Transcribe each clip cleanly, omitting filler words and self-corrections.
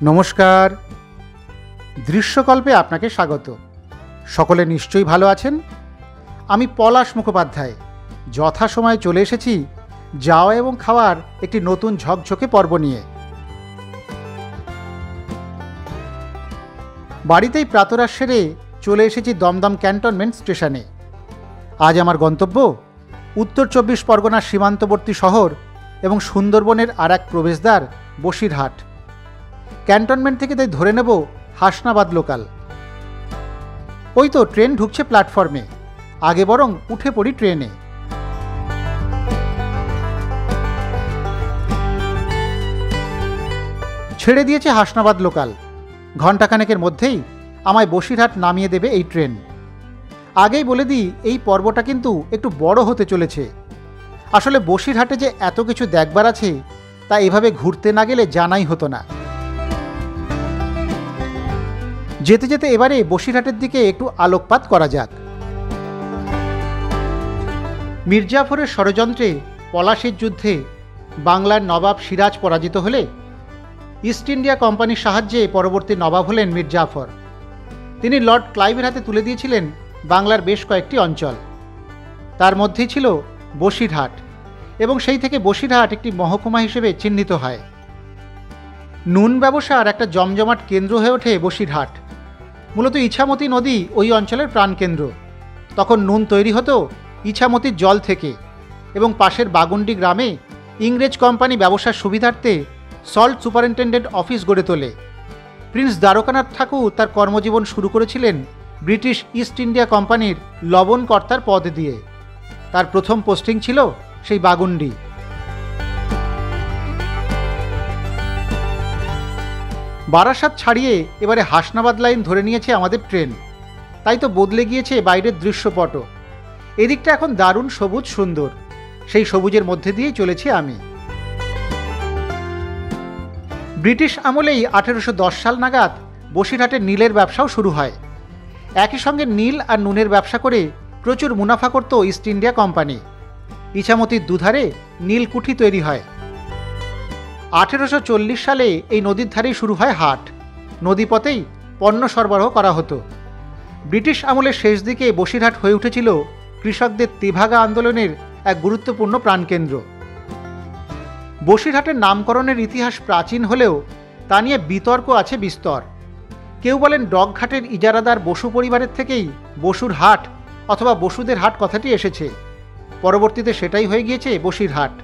নমস্কার, দৃশ্যকল্পে আপনাকে স্বাগত। সকলে নিশ্চয়ই ভালো আছেন। আমি পলাশ মুখোপাধ্যায় যথাসময়ে চলে এসেছি যাওয়া এবং খাওয়ার একটি নতুন ঝকঝকে পর্ব নিয়ে। বাড়িতেই প্রাতরাশ সেরে চলে এসেছি দমদম ক্যান্টনমেন্ট স্টেশনে। আজ আমার গন্তব্য উত্তর 24 পরগনার সীমান্তবর্তী শহর এবং সুন্দরবনের আর এক প্রবেশদ্বার বসিরহাট। ক্যান্টনমেন্ট থেকে তাই ধরে নেব হাসনাবাদ লোকাল। ওই তো ট্রেন ঢুকছে প্ল্যাটফর্মে, আগে বরং উঠে পড়ি ট্রেনে। ছেড়ে দিয়েছে হাসনাবাদ লোকাল। ঘণ্টাখানেকের মধ্যেই আমায় বসিরহাট নামিয়ে দেবে এই ট্রেন। আগেই বলে দিই, এই পর্বটা কিন্তু একটু বড় হতে চলেছে। আসলে বসিরহাটে যে এত কিছু দেখবার আছে তা এভাবে ঘুরতে না গেলে জানাই হতো না। যেতে যেতে এবারে বসিরহাটের দিকে একটু আলোকপাত করা যাক। মীর জাফরের ষড়যন্ত্রে পলাশীর যুদ্ধে বাংলার নবাব সিরাজ পরাজিত হলে ইস্ট ইন্ডিয়া কোম্পানির সাহায্যে পরবর্তী নবাব হলেন মীর জাফর। তিনি লর্ড ক্লাইভের হাতে তুলে দিয়েছিলেন বাংলার বেশ কয়েকটি অঞ্চল, তার মধ্যেই ছিল বসিরহাট, এবং সেই থেকে বসিরহাট একটি মহকুমা হিসেবে চিহ্নিত হয়। নুন ব্যবসার একটা জমজমাট কেন্দ্র হয়ে ওঠে বসিরহাট। মূলত ইছামতি নদী ওই অঞ্চলের প্রাণকেন্দ্র। তখন নুন তৈরি হতো ইছামতির জল থেকে, এবং পাশের বাগুন্ডি গ্রামে ইংরেজ কোম্পানি ব্যবসার সুবিধার্থে সল্ট সুপারিনটেন্ডেন্ট অফিস গড়ে তোলে। প্রিন্স দ্বারকানাথ ঠাকুর তার কর্মজীবন শুরু করেছিলেন ব্রিটিশ ইস্ট ইন্ডিয়া কোম্পানির লবণ কর্তার পদ দিয়ে। তার প্রথম পোস্টিং ছিল সেই বাগুন্ডি। বারাসাত ছাড়িয়ে এবারে হাসনাবাদ লাইন ধরে নিয়েছে আমাদের ট্রেন। তাই তো বদলে গিয়েছে বাইরের দৃশ্যপটও। এদিকটা এখন দারুণ সবুজ সুন্দর। সেই সবুজের মধ্যে দিয়েই চলেছি আমি। ব্রিটিশ আমলেই 1810 সাল নাগাদ বসিরহাটের নীলের ব্যবসাও শুরু হয়। একই সঙ্গে নীল আর নুনের ব্যবসা করে প্রচুর মুনাফা করত ইস্ট ইন্ডিয়া কোম্পানি। ইছামতির দুধারে নীলকুঠি তৈরি হয়। 1840 সালে এই নদীর ধারেই শুরু হয় হাট। নদীপথেই পণ্য সরবরাহ করা হতো। ব্রিটিশ আমলের শেষ দিকে বসিরহাট হয়ে উঠেছিল কৃষকদের তেভাগা আন্দোলনের এক গুরুত্বপূর্ণ প্রাণকেন্দ্র। বসিরহাটের নামকরণের ইতিহাস প্রাচীন হলেও তা নিয়ে বিতর্ক আছে বিস্তর। কেউ বলেন ডগঘাটের ইজারাদার বসু পরিবারের থেকেই বসুর হাট অথবা বসুদের হাট কথাটি এসেছে। পরবর্তীতে সেটাই হয়ে গিয়েছে বসিরহাট।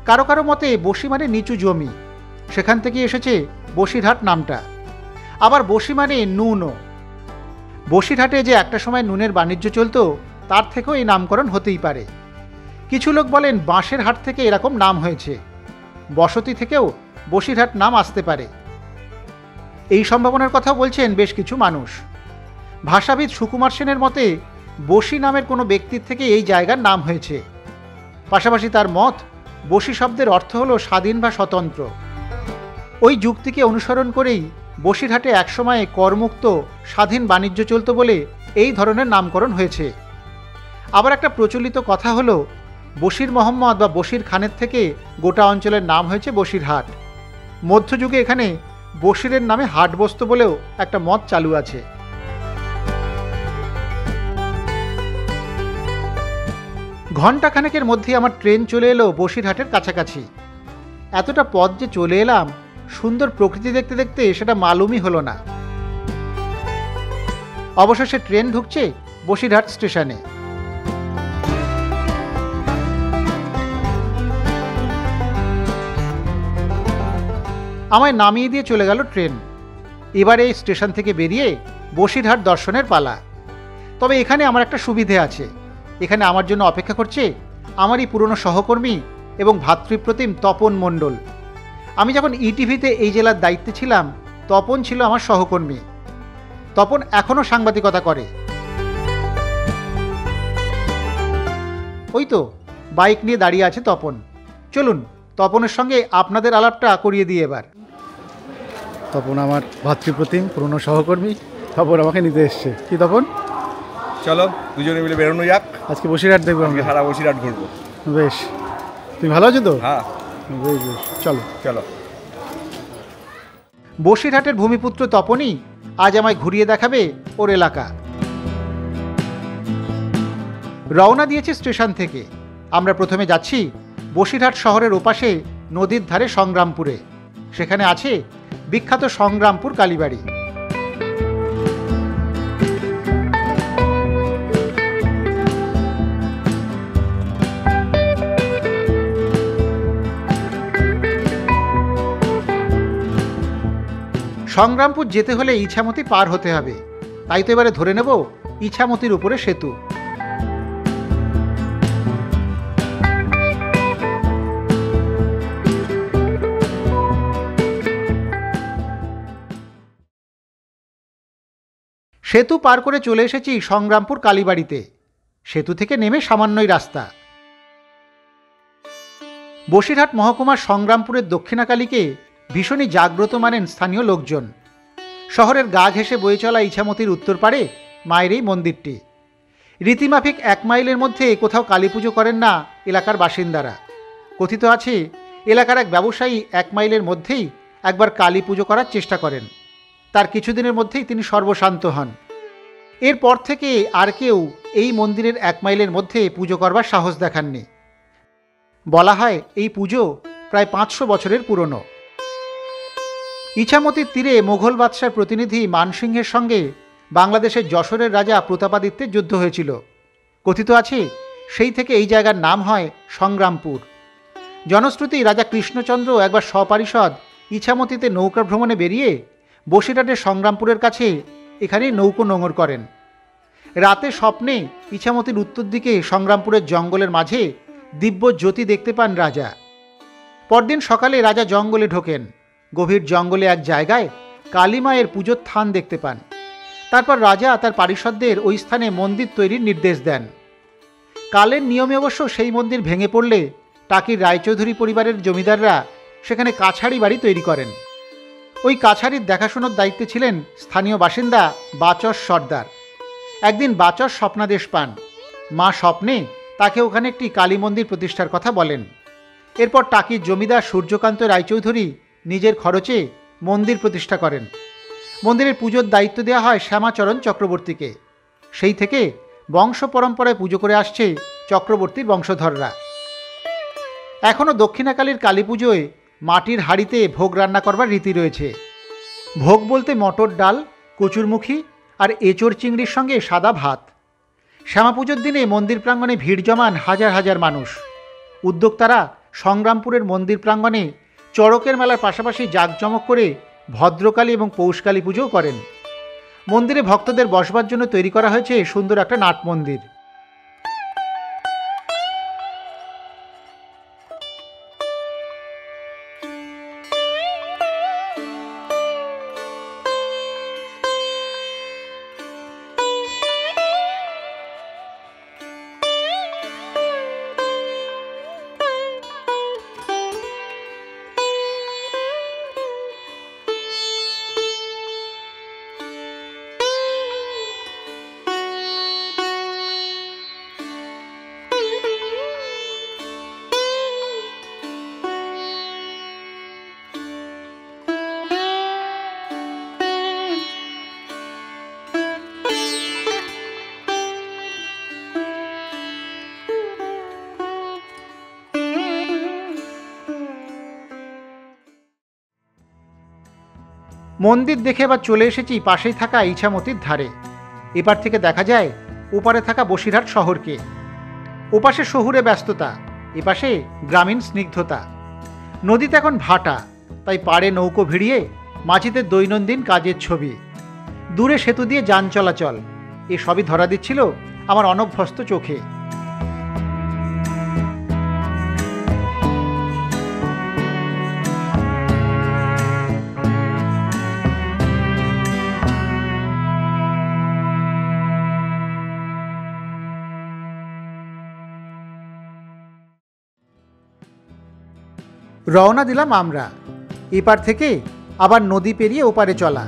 কারো কারো মতে বসি মানে নিচু জমি, সেখান থেকে এসেছে বসিরহাট নামটা। আবার বসি মানে নুনও। বসিরহাটে যে একটা সময় নুনের বাণিজ্য চলত, তার থেকেও এই নামকরণ হতেই পারে। কিছু লোক বলেন বাঁশের হাট থেকে এরকম নাম হয়েছে। বসতি থেকেও বসিরহাট নাম আসতে পারে, এই সম্ভাবনার কথা বলছেন বেশ কিছু মানুষ। ভাষাবিদ সুকুমার সেনের মতে বসি নামের কোনো ব্যক্তির থেকে এই জায়গার নাম হয়েছে। পাশাপাশি তার মত, বসি শব্দের অর্থ হলো স্বাধীন বা স্বতন্ত্র। ওই যুক্তিকে অনুসরণ করেই বসিরহাটে একসময়ে করমুক্ত স্বাধীন বাণিজ্য চলত বলে এই ধরনের নামকরণ হয়েছে। আবার একটা প্রচলিত কথা হলো বশির মোহাম্মদ বা বশির খানের থেকে গোটা অঞ্চলের নাম হয়েছে বসিরহাট। মধ্যযুগে এখানে বশিরের নামে হাট বসত বলেও একটা মত চালু আছে। ঘণ্টাখানেকের মধ্যে আমার ট্রেন চলে এলো বসিরহাটের কাছাকাছি। এতটা পথ যে চলে এলাম, সুন্দর প্রকৃতি দেখতে দেখতে সেটা মালুমই হলো না। অবশেষে ট্রেন ঢুকছে বসিরহাট স্টেশনে। আমায় নামিয়ে দিয়ে চলে গেল ট্রেন। এবারে এই স্টেশন থেকে বেরিয়ে বসিরহাট দর্শনের পালা। তবে এখানে আমার একটা সুবিধে আছে। এখানে আমার জন্য অপেক্ষা করছে আমারই পুরনো সহকর্মী এবং ভ্রাতৃপ্রতিম তপন মণ্ডল। আমি যখন ইটিভিতে এই জেলার দায়িত্বে ছিলাম, তপন ছিল আমার সহকর্মী। তপন এখনও সাংবাদিকতা করে। ওই তো বাইক নিয়ে দাঁড়িয়ে আছে তপন। চলুন তপনের সঙ্গে আপনাদের আলাপটা করিয়ে দিই এবার। তপন আমার ভাতৃপ্রতিম পুরনো সহকর্মী। তপন আমাকে নিতে এসছে। কি তপন? চলো দুজনে মিলে বেরোনো যাক। আজকে বসিরহাট দেখবো, আমি সারা বসিরহাট ঘুরবো। বেশ, তুমি ভালো আছো তো? হ্যাঁ বেশ বেশ, চলো চলো। বসিরহাটের ভূমিপুত্র তপনই আজ আমায় ঘুরিয়ে দেখাবে ওর এলাকা। রওনা দিয়েছি স্টেশন থেকে। আমরা প্রথমে যাচ্ছি বসিরহাট শহরের ওপাশে নদীর ধারে সংগ্রামপুরে। সেখানে আছে বিখ্যাত সংগ্রামপুর কালীবাড়ি। সংগ্রামপুর যেতে হলে ইছামতি পার হতে হবে, তাই তো এবারে ধরে নেব ইছামতির উপরে সেতু। সেতু পার করে চলে এসেছি সংগ্রামপুর কালীবাড়িতে। সেতু থেকে নেমে সামান্যই রাস্তা। বসিরহাট মহকুমার সংগ্রামপুরের দক্ষিণাকালীকে ভীষণই জাগ্রত মানেন স্থানীয় লোকজন। শহরের গা ঘেঁষে বয়ে চলা ইছামতির উত্তর পারে মায়ের এই মন্দিরটি। রীতিমাফিক 1 মাইলের মধ্যে কোথাও কালী পুজো করেন না এলাকার বাসিন্দারা। কথিত আছে এলাকার এক ব্যবসায়ী 1 মাইলের মধ্যেই একবার কালী পুজো করার চেষ্টা করেন। তার কিছুদিনের মধ্যেই তিনি সর্বশান্ত হন। এরপর থেকে আর কেউ এই মন্দিরের 1 মাইলের মধ্যে পুজো করবার সাহস দেখাননি। বলা হয় এই পুজো প্রায় 500 বছরের পুরনো। ইছামতির তীরে মোঘল বাদশার প্রতিনিধি মানসিংহের সঙ্গে বাংলাদেশের যশোরের রাজা প্রতাপাদিত্যের যুদ্ধ হয়েছিল। কথিত আছে সেই থেকে এই জায়গার নাম হয় সংগ্রামপুর। জনশ্রুতি রাজা কৃষ্ণচন্দ্র একবার সপরিষদ ইছামতিতে নৌকা ভ্রমণে বেরিয়ে বসিরহাটের সংগ্রামপুরের কাছে এখানেই নৌকো নোঙর করেন। রাতে স্বপ্নে ইছামতির উত্তর দিকে সংগ্রামপুরের জঙ্গলের মাঝে দিব্য জ্যোতি দেখতে পান রাজা। পরদিন সকালে রাজা জঙ্গলে ঢোকেন। গভীর জঙ্গলে এক জায়গায় কালী মায়ের পুজোর থান দেখতে পান। তারপর রাজা তার পারিষদদের ওই স্থানে মন্দির তৈরির নির্দেশ দেন। কালের নিয়মে অবশ্য সেই মন্দির ভেঙে পড়লে টাকির রায়চৌধুরী পরিবারের জমিদাররা সেখানে কাছারি বাড়ি তৈরি করেন। ওই কাছারির দেখাশোনার দায়িত্বে ছিলেন স্থানীয় বাসিন্দা বাচস সর্দার। একদিন বাচস স্বপ্নাদেশ পান। মা স্বপ্নে তাকে ওখানে একটি কালী মন্দির প্রতিষ্ঠার কথা বলেন। এরপর টাকির জমিদার সূর্যকান্ত রায়চৌধুরী নিজের খরচে মন্দির প্রতিষ্ঠা করেন। মন্দিরের পুজোর দায়িত্ব দেওয়া হয় শ্যামাচরণ চক্রবর্তীকে। সেই থেকে বংশ পরম্পরায় পুজো করে আসছে চক্রবর্তীর বংশধররা। এখনও দক্ষিণাকালীর কালী পুজোয় মাটির হাঁড়িতে ভোগ রান্না করবার রীতি রয়েছে। ভোগ বলতে মটর ডাল, কচুরমুখী আর এঁচোড় চিংড়ির সঙ্গে সাদা ভাত। শ্যামা পুজোর দিনে মন্দির প্রাঙ্গণে ভিড় জমান হাজার হাজার মানুষ। উদ্যোক্তারা সংগ্রামপুরের মন্দির প্রাঙ্গণে চড়কের মেলার পাশাপাশি জাঁকজমক করে ভদ্রকালী এবং পৌষকালী পুজোও করেন। মন্দিরে ভক্তদের বসবার জন্য তৈরি করা হয়েছে সুন্দর একটা নাট মন্দির। মন্দির দেখে এবার চলে এসেছি পাশেই থাকা ইছামতির ধারে। এপার থেকে দেখা যায় ওপারে থাকা বসিরহাট শহরকে। ওপাশে শহুরে ব্যস্ততা, এপাশে গ্রামীণ স্নিগ্ধতা। নদীতে এখন ভাটা, তাই পাড়ে নৌকো ভিড়িয়ে মাঝিদের দৈনন্দিন কাজের ছবি। দূরে সেতু দিয়ে যান চলাচল, এ সবই ধরা দিচ্ছিল আমার অনভ্যস্ত চোখে। রওনা দিলাম আমরা। এপার থেকে আবার নদী পেরিয়ে ওপারে চলা।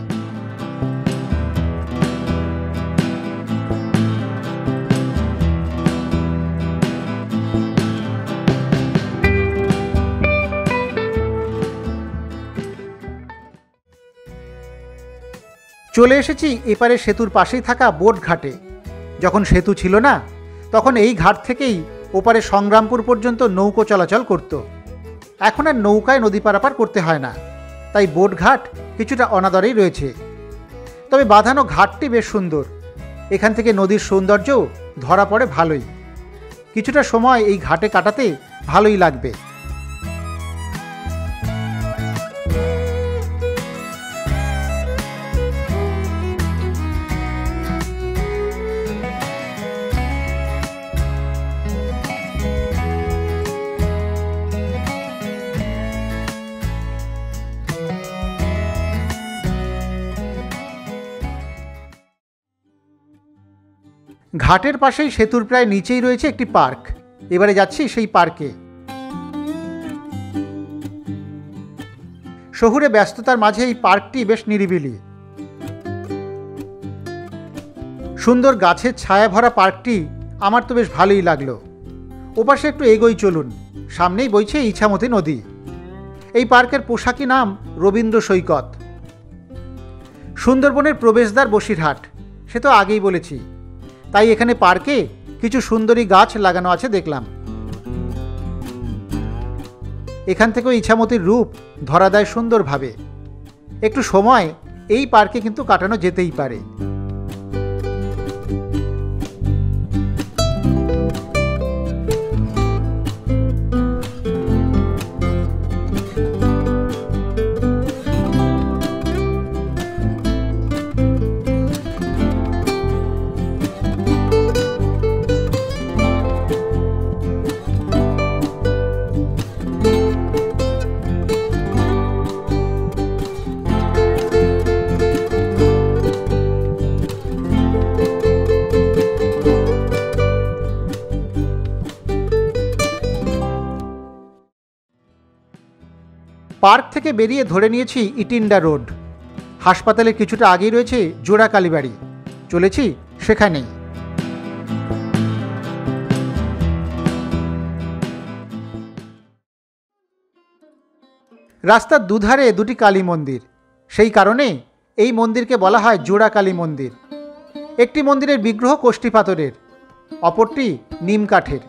চলে এসেছি এপারে সেতুর পাশেই থাকা বোট ঘাটে। যখন সেতু ছিল না তখন এই ঘাট থেকেই ওপারে সংগ্রামপুর পর্যন্ত নৌকো চলাচল করত। এখন আর নৌকায় নদী পারাপার করতে হয় না, তাই বোট ঘাট কিছুটা অনাদরেই রয়েছে। তবে বাঁধানো ঘাটটি বেশ সুন্দর। এখান থেকে নদীর সৌন্দর্য ধরা পড়ে ভালোই। কিছুটা সময় এই ঘাটে কাটাতে ভালোই লাগবে। ঘাটের পাশেই সেতুর প্রায় নিচেই রয়েছে একটি পার্ক। এবারে যাচ্ছি সেই পার্কে। শহুরে ব্যস্ততার মাঝে এই পার্কটি বেশ নিরিবিলি। সুন্দর গাছের ছায়া ভরা পার্কটি আমার তো বেশ ভালোই লাগলো। ওপাশে একটু এগোই চলুন, সামনেই বইছে ইছামতি নদী। এই পার্কের পোশাকি নাম রবীন্দ্র সৈকত। সুন্দরবনের প্রবেশদ্বার বসিরহাট, সে তো আগেই বলেছি। তাই এখানে পার্কে কিছু সুন্দরী গাছ লাগানো আছে দেখলাম। এখান থেকেও ইছামতির রূপ ধরা দেয় সুন্দরভাবে। একটু সময় এই পার্কে কিন্তু কাটানো যেতেই পারে। পার্ক থেকে বেরিয়ে ধরে নিয়েছি ইটিন্ডা রোড। হাসপাতালের কিছুটা আগেই রয়েছে জোড়া কালীবাড়ি, চলেছি সেখানেই। রাস্তার দুধারে দুটি কালী মন্দির, সেই কারণে এই মন্দিরকে বলা হয় জোড়া কালী মন্দির। একটি মন্দিরের বিগ্রহ কোষ্ঠী পাথরের, অপরটি নিম কাঠের।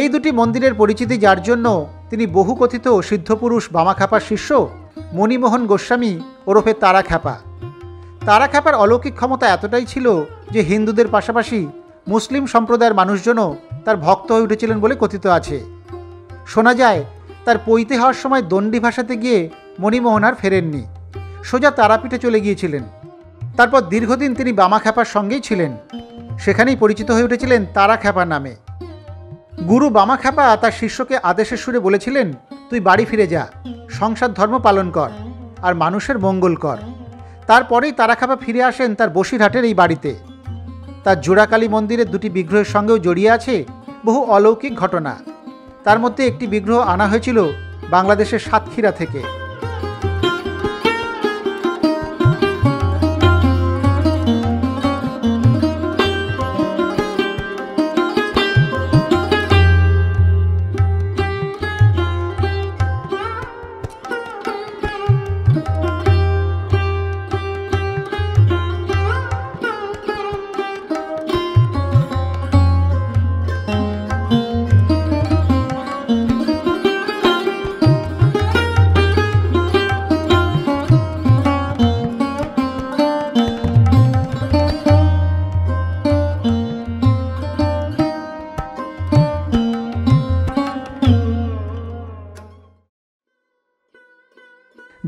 এই দুটি মন্দিরের পরিচিতি যার জন্য তিনি বহুকথিত সিদ্ধপুরুষ বামাখ্যাপার শিষ্য মণিমোহন গোস্বামী ওরফে তারাখ্যাপা। তারাখ্যাপার অলৌকিক ক্ষমতা এতটাই ছিল যে হিন্দুদের পাশাপাশি মুসলিম সম্প্রদায়ের মানুষজনও তার ভক্ত হয়ে উঠেছিলেন বলে কথিত আছে। শোনা যায় তার পৈতে হওয়ার সময় দণ্ডি ভাসাতে গিয়ে মণিমোহন আর ফেরেননি, সোজা তারাপীঠে চলে গিয়েছিলেন। তারপর দীর্ঘদিন তিনি বামাখ্যাপার সঙ্গেই ছিলেন। সেখানেই পরিচিত হয়ে উঠেছিলেন তারাখ্যাপা নামে। গুরু বামাখ্যাপা তার শিষ্যকে আদেশের সুরে বলেছিলেন, তুই বাড়ি ফিরে যা, সংসার ধর্ম পালন কর আর মানুষের মঙ্গল কর। তারপরেই তারাখ্যাপা ফিরে আসেন তার বসিরহাটের এই বাড়িতে। তার জোড়াকালী মন্দিরের দুটি বিগ্রহের সঙ্গেও জড়িয়ে আছে বহু অলৌকিক ঘটনা। তার মধ্যে একটি বিগ্রহ আনা হয়েছিল বাংলাদেশের সাতক্ষীরা থেকে।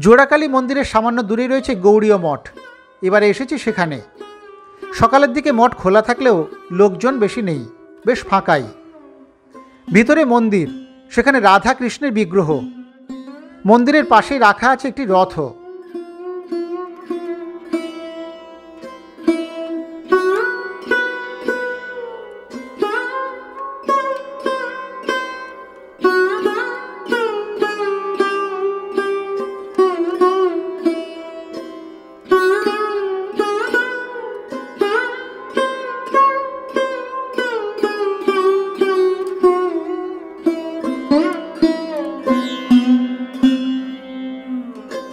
জোড়াকালী মন্দিরের সামান্য দূরেই রয়েছে গৌড়ীয় মঠ। এবারে এসেছি সেখানে। সকালের দিকে মঠ খোলা থাকলেও লোকজন বেশি নেই, বেশ ফাঁকাই। ভিতরে মন্দির, সেখানে রাধা কৃষ্ণের বিগ্রহ। মন্দিরের পাশেই রাখা আছে একটি রথ।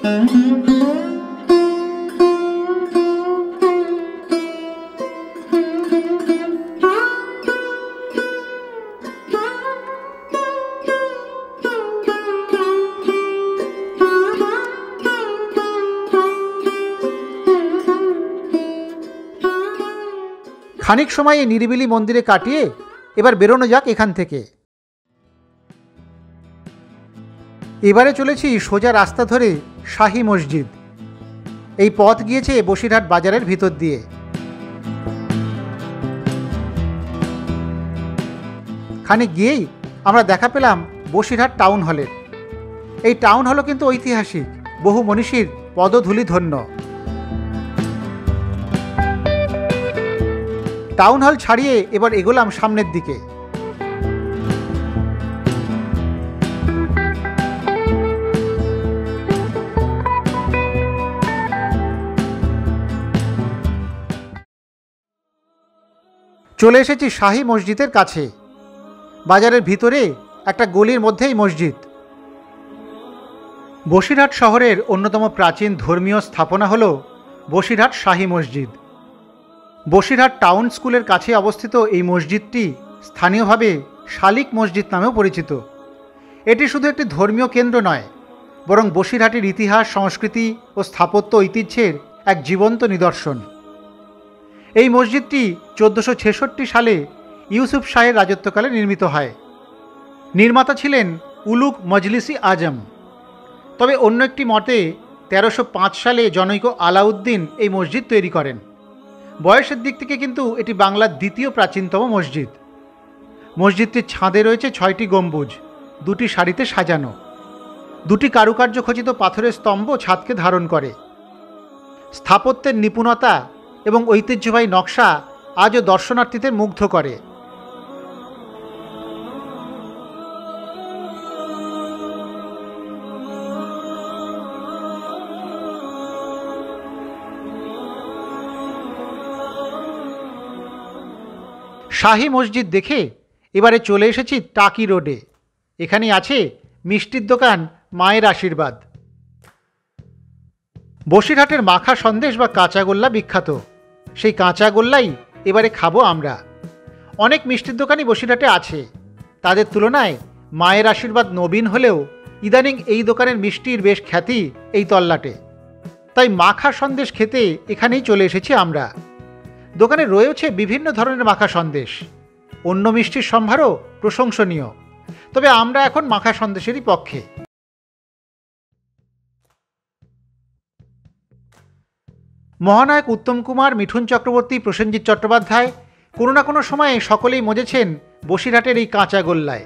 Mm-hmm. খানিক সময় এই নিরিবিলি মন্দিরে কাটিয়ে এবার বেরোনো যাক এখান থেকে। এবারে চলেছি সোজা রাস্তা ধরে শাহী মসজিদ। এই পথ গিয়েছে বসিরহাট বাজারের ভিতর দিয়ে। খানিক গিয়েই আমরা দেখা পেলাম বসিরহাট টাউন হলের। এই টাউন হলও কিন্তু ঐতিহাসিক, বহু মনীষীর পদধূলি ধন্য। টাউন হল ছাড়িয়ে এবার এগোলাম সামনের দিকে। চলে এসেছি শাহী মসজিদের কাছে। বাজারের ভিতরে একটা গলির মধ্যেই মসজিদ। বসিরহাট শহরের অন্যতম প্রাচীন ধর্মীয় স্থাপনা হল বসিরহাট শাহী মসজিদ। বসিরহাট টাউন স্কুলের কাছে অবস্থিত এই মসজিদটি স্থানীয়ভাবে শালিক মসজিদ নামেও পরিচিত। এটি শুধু একটি ধর্মীয় কেন্দ্র নয়, বরং বসিরহাটের ইতিহাস, সংস্কৃতি ও স্থাপত্য ঐতিহ্যের এক জীবন্ত নিদর্শন। এই মসজিদটি 1466 সালে ইউসুফ শাহের রাজত্বকালে নির্মিত হয়। নির্মাতা ছিলেন উলুগ মজলিসি আজম। তবে অন্য একটি মতে 1305 সালে জনৈক আলাউদ্দিন এই মসজিদ তৈরি করেন। বয়সের দিক থেকে কিন্তু এটি বাংলার দ্বিতীয় প্রাচীনতম মসজিদ। মসজিদটির ছাদে রয়েছে 6টি গম্বুজ, 2টি সারিতে সাজানো। 2টি কারুকার্য খচিত পাথরের স্তম্ভ ছাদকে ধারণ করে। স্থাপত্যের নিপুণতা এবং ঐতিহ্যবাহী নকশা আজও দর্শনার্থীদের মুগ্ধ করে। শাহী মসজিদ দেখে এবারে চলে এসেছি টাকি রোডে। এখানে আছে মিষ্টির দোকান মায়ের আশীর্বাদ। বসিরহাটের মাখা সন্দেশ বা কাঁচাগোল্লা বিখ্যাত। সেই কাঁচাগোল্লাই এবারে খাবো আমরা। অনেক মিষ্টির দোকানই বসিরহাটে আছে, তাদের তুলনায় মায়ের আশীর্বাদ নবীন হলেও ইদানিং এই দোকানের মিষ্টির বেশ খ্যাতি এই তল্লাটে। তাই মাখা সন্দেশ খেতে এখানেই চলে এসেছি আমরা। দোকানে রয়েছে বিভিন্ন ধরনের মাখা সন্দেশ, অন্য মিষ্টির সম্ভারও প্রশংসনীয়, তবে আমরা এখন মাখা সন্দেশেরই পক্ষে। মহানায়ক উত্তম কুমার, মিঠুন চক্রবর্তী, প্রসেনজিৎ চট্টোপাধ্যায় কোনো না কোনো সময়ে সকলেই মজেছেন বসিরহাটের এই কাঁচাগোল্লায়।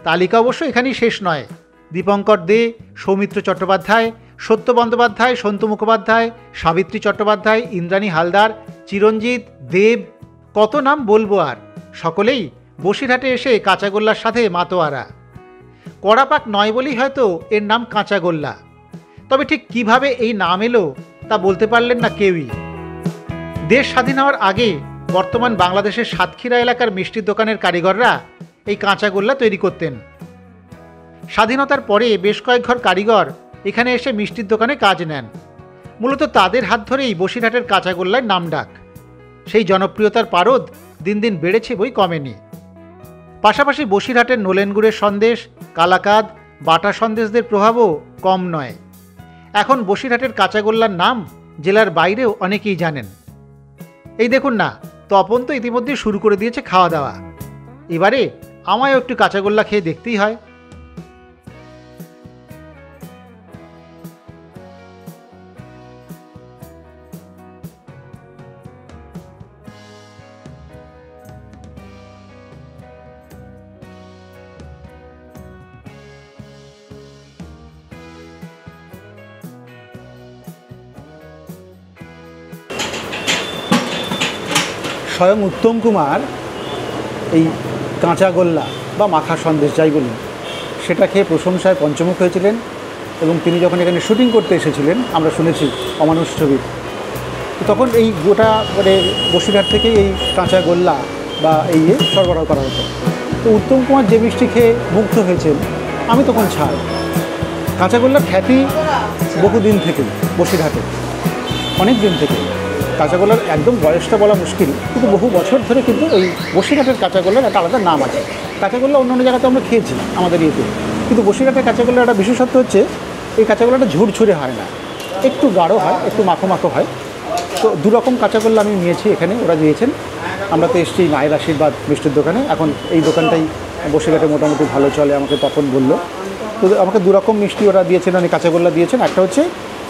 তালিকা অবশ্য এখানেই শেষ নয়। দীপঙ্কর দে, সৌমিত্র চট্টোপাধ্যায়, সত্য বন্দ্যোপাধ্যায়, সন্তু মুখোপাধ্যায়, সাবিত্রী চট্টোপাধ্যায়, ইন্দ্রাণী হালদার, চিরঞ্জিত, দেব, কত নাম বলবো আর। সকলেই বসিরহাটে এসে কাঁচাগোল্লার সাথে মাতোয়ারা। কড়াপাক নয় বলেই হয়তো এর নাম কাঁচাগোল্লা, তবে ঠিক কিভাবে এই নাম এলো তা বলতে পারলেন না কেউই। দেশ স্বাধীন হওয়ার আগে বর্তমান বাংলাদেশের সাতক্ষীরা এলাকার মিষ্টির দোকানের কারিগররা এই কাঁচাগোল্লা তৈরি করতেন। স্বাধীনতার পরে বেশ কয়েক ঘর কারিগর এখানে এসে মিষ্টির দোকানে কাজ নেন। মূলত তাদের হাত ধরেই বসিরহাটের কাঁচাগোল্লার নামডাক। সেই জনপ্রিয়তার পারদ দিন দিন বেড়েছে, বই কমেনি। পাশাপাশি বসিরহাটের নোলেন গুড়ের সন্দেশ, কালাকাদ, বাটা সন্দেশদের প্রভাবও কম নয়। এখন বসিরহাটের কাঁচাগোল্লার নাম জেলার বাইরেও অনেকেই জানেন। এই দেখুন না, তপন তো ইতিমধ্যে শুরু করে দিয়েছে খাওয়া দাওয়া। এবারে আমায়ও একটু কাঁচাগোল্লা খেয়ে দেখতেই হয়। স্বয়ং উত্তম কুমার এই কাঁচাগোল্লা বা মাখা সন্দেশ যাই বলুন, সেটা খেয়ে প্রশংসায় পঞ্চমুখ হয়েছিলেন। এবং তিনি যখন এখানে শুটিং করতে এসেছিলেন, আমরা শুনেছি অমানুষ ছবির, তখন এই গোটা মানে বসিরহাট থেকেই এই কাঁচাগোল্লা বা এই সরবরাহ করা হতো। তো উত্তম কুমার যে মিষ্টি খেয়ে মুগ্ধ হয়েছেন, আমি তখন ছাড়। কাঁচাগোল্লার খ্যাতি বহুদিন থেকে বসিরহাটে, অনেক দিন থেকে। কাঁচাগোল্লার একদম বয়সটা বলা মুশকিল, কিন্তু বহু বছর ধরে কিন্তু এই বসিরহাটের কাঁচাগোল্লার একটা আলাদা নাম আছে। কাঁচাগোল্লা অন্য জায়গাতে আমরা খেয়েছি আমাদের ইয়েতে, কিন্তু বসিরহাটের কাঁচাগোল্লার একটা বিশেষত্ব হচ্ছে এই কাঁচাগোল্লাটা ঝুরঝুরে হয় না, একটু গাঢ় হয়, একটু মাখো মাখো হয়। তো দুরকম কাঁচাগোল্লা আমি নিয়েছি এখানে, ওরা দিয়েছেন। আমরা তো এসেছি মায়ের আশীর্বাদ মিষ্টির দোকানে। এখন এই দোকানটাই বসিরহাটে মোটামুটি ভালো চলে, আমাকে তপন বললো। তো আমাকে দুরকম মিষ্টি ওরা দিয়েছেন, মানে কাঁচাগোল্লা দিয়েছেন। একটা হচ্ছে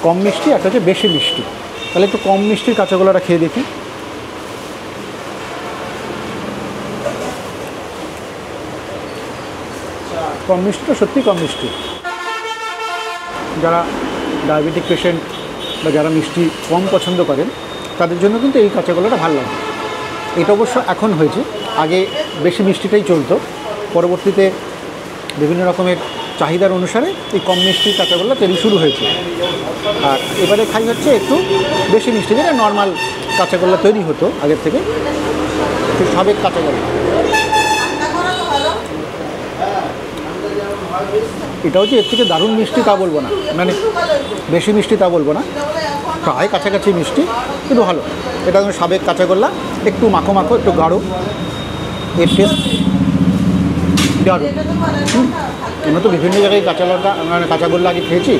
কম মিষ্টি, একটা হচ্ছে বেশি মিষ্টি। তাহলে একটু কম মিষ্টির কাঁচাগোল্লাটা খেয়ে দেখি। কম মিষ্টিটা সত্যি কম মিষ্টি। যারা ডায়াবেটিক পেশেন্ট বা যারা মিষ্টি কম পছন্দ করেন তাদের জন্য কিন্তু এই কাঁচাগোল্লাটা ভালো লাগে। এটা অবশ্য এখন হয়েছে, আগে বেশি মিষ্টিটাই চলতো। পরবর্তীতে বিভিন্ন রকমের চাহিদার অনুসারে এই কম মিষ্টির কাঁচাগোল্লা তৈরি শুরু হয়েছে। আর এবারে খাই হচ্ছে একটু বেশি মিষ্টি, যেটা নর্মাল কাঁচাগোল্লা তৈরি হতো আগের থেকে, সাবেক কাঁচাগোল্লা। এটা হচ্ছে এর থেকে দারুণ মিষ্টি তা বলবো না, মানে বেশি মিষ্টি তা বলবো না, প্রায় কাছাকাছি মিষ্টি, কিন্তু ভালো। এটা সাবেক কাঁচাগোল্লা, একটু মাখো মাখো, একটু গাঢ়। এর টেস্ট গাঢ়। আমরা তো বিভিন্ন জায়গায় কাঁচাগোল্লা আগে খেয়েছি,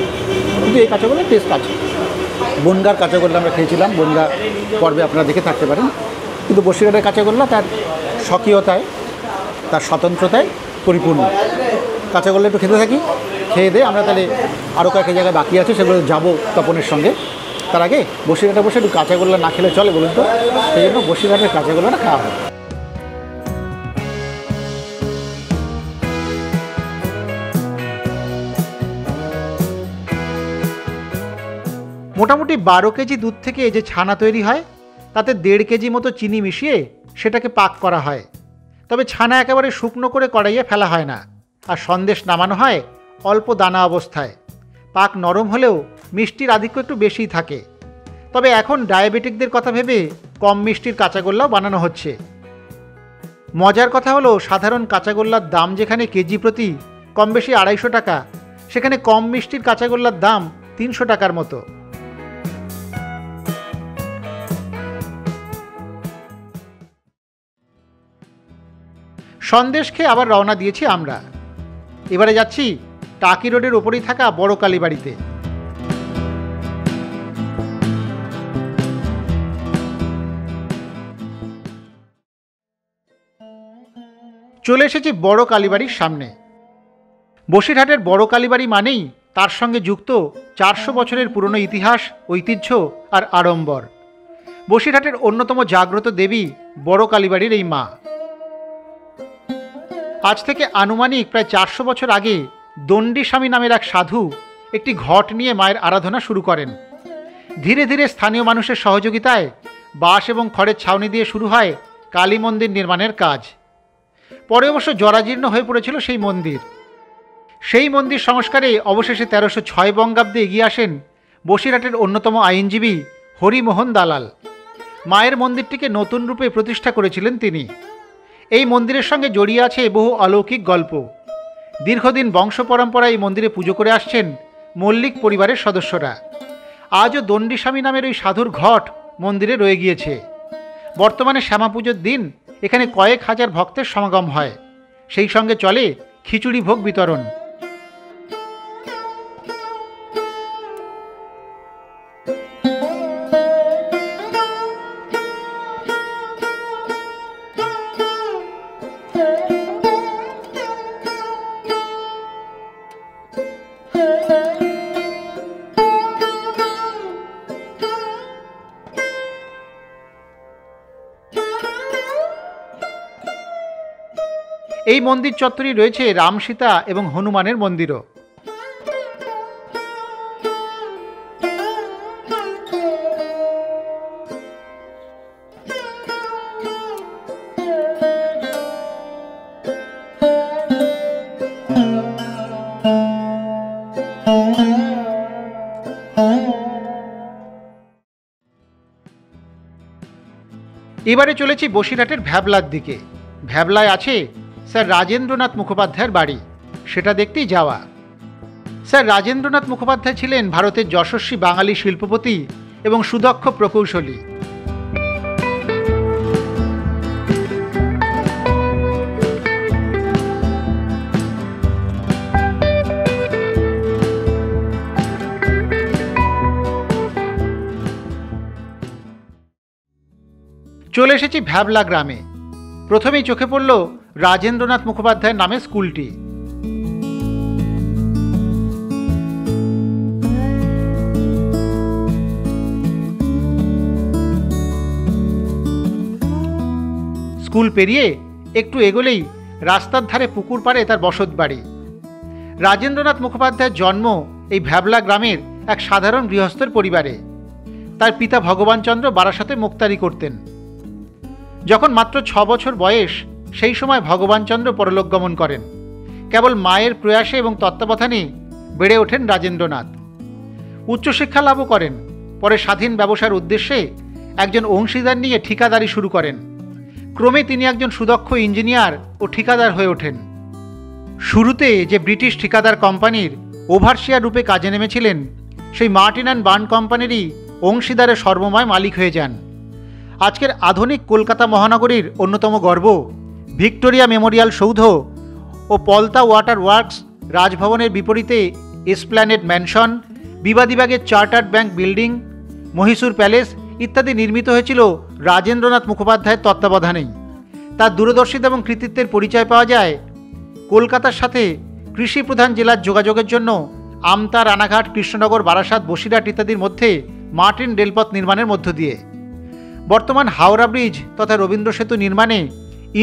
কিন্তু এই কাঁচাগোল্লার টেস্ট আছে। বনগাঁর কাঁচাগোল্লা আমরা খেয়েছিলাম, বনগাঁ পর্বে আপনারা দেখে থাকতে পারেন। কিন্তু বসিরহাটের কাঁচাগোল্লা তার স্বকীয়তায়, তার স্বতন্ত্রতায় পরিপূর্ণ। কাঁচাগোল্লা একটু খেতে থাকি, খেয়ে দিয়ে আমরা তাহলে আরও কয়েকটা জায়গায় বাকি আছে, সেগুলো যাবো তপনের সঙ্গে। তার আগে বসিরহাটে বসে একটু কাঁচাগোল্লা না খেলে চলে বলুন তো? সেই জন্য বসিরহাটের কাঁচাগোল্লাটা খাওয়া হয়। মোটামুটি 12 কেজি দুধ থেকে এই যে ছানা তৈরি হয়, তাতে 1.5 কেজি মতো চিনি মিশিয়ে সেটাকে পাক করা হয়। তবে ছানা একেবারে শুকনো করে কড়াইয়ে ফেলা হয় না, আর সন্দেশ নামানো হয় অল্প দানা অবস্থায়। পাক নরম হলেও মিষ্টির আধিক্য একটু বেশিই থাকে। তবে এখন ডায়াবেটিকদের কথা ভেবে কম মিষ্টির কাঁচাগোল্লাও বানানো হচ্ছে। মজার কথা হলো, সাধারণ কাঁচাগোল্লার দাম যেখানে কেজি প্রতি কম বেশি 250 টাকা, সেখানে কম মিষ্টির কাঁচাগোল্লার দাম 300 টাকার মতো। সন্দেশ খেয়ে আবার রওনা দিয়েছি আমরা। এবারে যাচ্ছি টাকি রোডের ওপরেই থাকা বড় কালীবাড়িতে। চলে এসেছি বড় কালীবাড়ির সামনে। বসিরহাটের বড় কালীবাড়ি মানেই তার সঙ্গে যুক্ত 400 বছরের পুরনো ইতিহাস, ঐতিহ্য আর আড়ম্বর। বসিরহাটের অন্যতম জাগ্রত দেবী বড় কালীবাড়ির এই মা। আজ থেকে আনুমানিক প্রায় 400 বছর আগে দণ্ডী স্বামী নামের এক সাধু একটি ঘট নিয়ে মায়ের আরাধনা শুরু করেন। ধীরে ধীরে স্থানীয় মানুষের সহযোগিতায় বাঁশ এবং খড়ের ছাউনি দিয়ে শুরু হয় কালী মন্দির নির্মাণের কাজ। পরে অবশ্য জরাজীর্ণ হয়ে পড়েছিল সেই মন্দির। সেই মন্দির সংস্কারে অবশেষে 1306 বঙ্গাব্দে এগিয়ে আসেন বসিরহাটের অন্যতম আইনজীবী হরিমোহন দালাল। মায়ের মন্দিরটিকে নতুন রূপে প্রতিষ্ঠা করেছিলেন তিনি। এই মন্দিরের সঙ্গে জড়িয়ে আছে বহু অলৌকিক গল্প। দীর্ঘদিন বংশ পরম্পরায় এই মন্দিরে পুজো করে আসছেন মল্লিক পরিবারের সদস্যরা। আজও দণ্ডী স্বামী নামের ওই সাধুর ঘট মন্দিরে রয়ে গিয়েছে। বর্তমানে শ্যামা পুজোর দিন এখানে কয়েক হাজার ভক্তের সমাগম হয়। সেই সঙ্গে চলে খিচুড়ি ভোগ বিতরণ। এই মন্দির চত্বরে রয়েছে রাম, সীতা এবং হনুমানের মন্দিরও। এবারে চলেছি বসিরহাটের ভ্যাবলার দিকে। ভ্যাবলায় আছে স্যার রাজেন্দ্রনাথ মুখোপাধ্যায়ের বাড়ি, সেটা দেখতেই যাওয়া। স্যার রাজেন্দ্রনাথ মুখোপাধ্যায় ছিলেন ভারতের যশস্বী বাঙালি শিল্পপতি এবং সুদক্ষ প্রকৌশলী। চলে এসেছি ভ্যাবলা গ্রামে। প্রথমেই চোখে পড়ল রাজেন্দ্রনাথ মুখোপাধ্যায়ের নামে স্কুলটি। স্কুল পেরিয়ে একটু এগোলেই রাস্তার ধারে পুকুর পাড়ে তার বসত বাড়ি। রাজেন্দ্রনাথ মুখোপাধ্যায়ের জন্ম এই ভ্যাবলা গ্রামের এক সাধারণ গৃহস্থের পরিবারে। তার পিতা ভগবানচন্দ্র বারাসাতে মোক্তারি করতেন। যখন মাত্র 6 বছর বয়স, সেই সময় ভগবানচন্দ্র পরলোক গমন করেন। কেবল মায়ের প্রয়াসে এবং তত্ত্বাবধানে বেড়ে ওঠেন রাজেন্দ্রনাথ। উচ্চশিক্ষা লাভও করেন। পরে স্বাধীন ব্যবসার উদ্দেশ্যে একজন অংশীদার নিয়ে ঠিকাদারি শুরু করেন। ক্রমে তিনি একজন সুদক্ষ ইঞ্জিনিয়ার ও ঠিকাদার হয়ে ওঠেন। শুরুতে যে ব্রিটিশ ঠিকাদার কোম্পানির ওভারসিয়ার রূপে কাজে নেমেছিলেন, সেই মার্টিন অ্যান্ড বার্ন কোম্পানিরই অংশীদারের সর্বময় মালিক হয়ে যান। আজকের আধুনিক কলকাতা মহানগরীর অন্যতম গর্ব ভিক্টোরিয়া মেমোরিয়াল সৌধ ও পলতা ওয়াটার ওয়ার্কস, রাজভবনের বিপরীতে এসপ্ল্যানেড ম্যানশন, বিবাদীবাগের Chartered Bank building, Mysore palace ইত্যাদি নির্মিত হয়েছিল রাজেন্দ্রনাথ মুখোপাধ্যায়ের তত্ত্বাবধানেই। তার দূরদর্শিতা এবং কৃতিত্বের পরিচয় পাওয়া যায় কলকাতার সাথে কৃষি প্রধান জেলার যোগাযোগের জন্য আমতা, রানাঘাট, কৃষ্ণনগর, বারাসাত, বসিরহাট ইত্যাদির মধ্যে মার্টিন রেলপথ নির্মাণের মধ্য দিয়ে। বর্তমান হাওড়া ব্রিজ তথা রবীন্দ্র সেতু নির্মাণে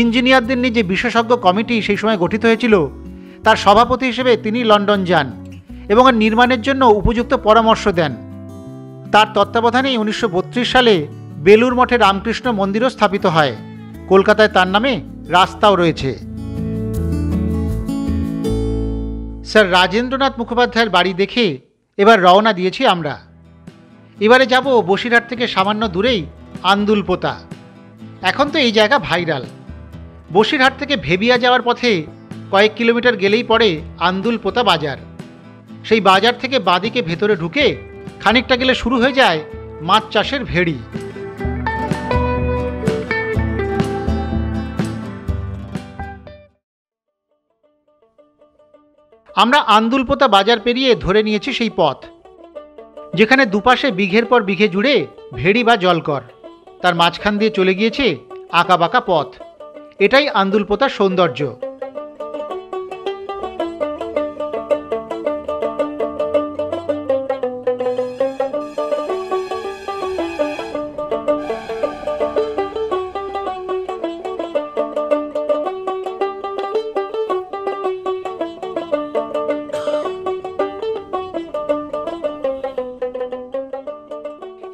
ইঞ্জিনিয়ারদের নিয়ে যে বিশেষজ্ঞ কমিটি সেই সময় গঠিত হয়েছিল, তার সভাপতি হিসেবে তিনি লন্ডন যান এবং এর নির্মাণের জন্য উপযুক্ত পরামর্শ দেন। তার তত্ত্বাবধানেই 1932 সালে বেলুর মঠে রামকৃষ্ণ মন্দিরও স্থাপিত হয়। কলকাতায় তার নামে রাস্তাও রয়েছে। স্যার রাজেন্দ্রনাথ মুখোপাধ্যায়ের বাড়ি দেখে এবার রওনা দিয়েছি আমরা। এবারে যাব বসিরহাট থেকে সামান্য দূরেই আন্দুলপোতা। এখন তো এই জায়গা ভাইরাল। বসিরহাট থেকে ভেবিয়া যাওয়ার পথে কয়েক কিলোমিটার গেলেই পড়ে আন্দুলপোতা বাজার। সেই বাজার থেকে বাঁদিকে ভেতরে ঢুকে খানিকটা গেলে শুরু হয়ে যায় মাছ চাষের ভেড়ি। আমরা আন্দুলপোতা বাজার পেরিয়ে ধরে নিয়েছি সেই পথ, যেখানে দুপাশে বিঘের পর বিঘে জুড়ে ভেড়ি বা জলকর, তার মাঝখান দিয়ে চলে গিয়েছে আঁকাবাঁকা পথ। এটাই আন্দুলপোতার সৌন্দর্য।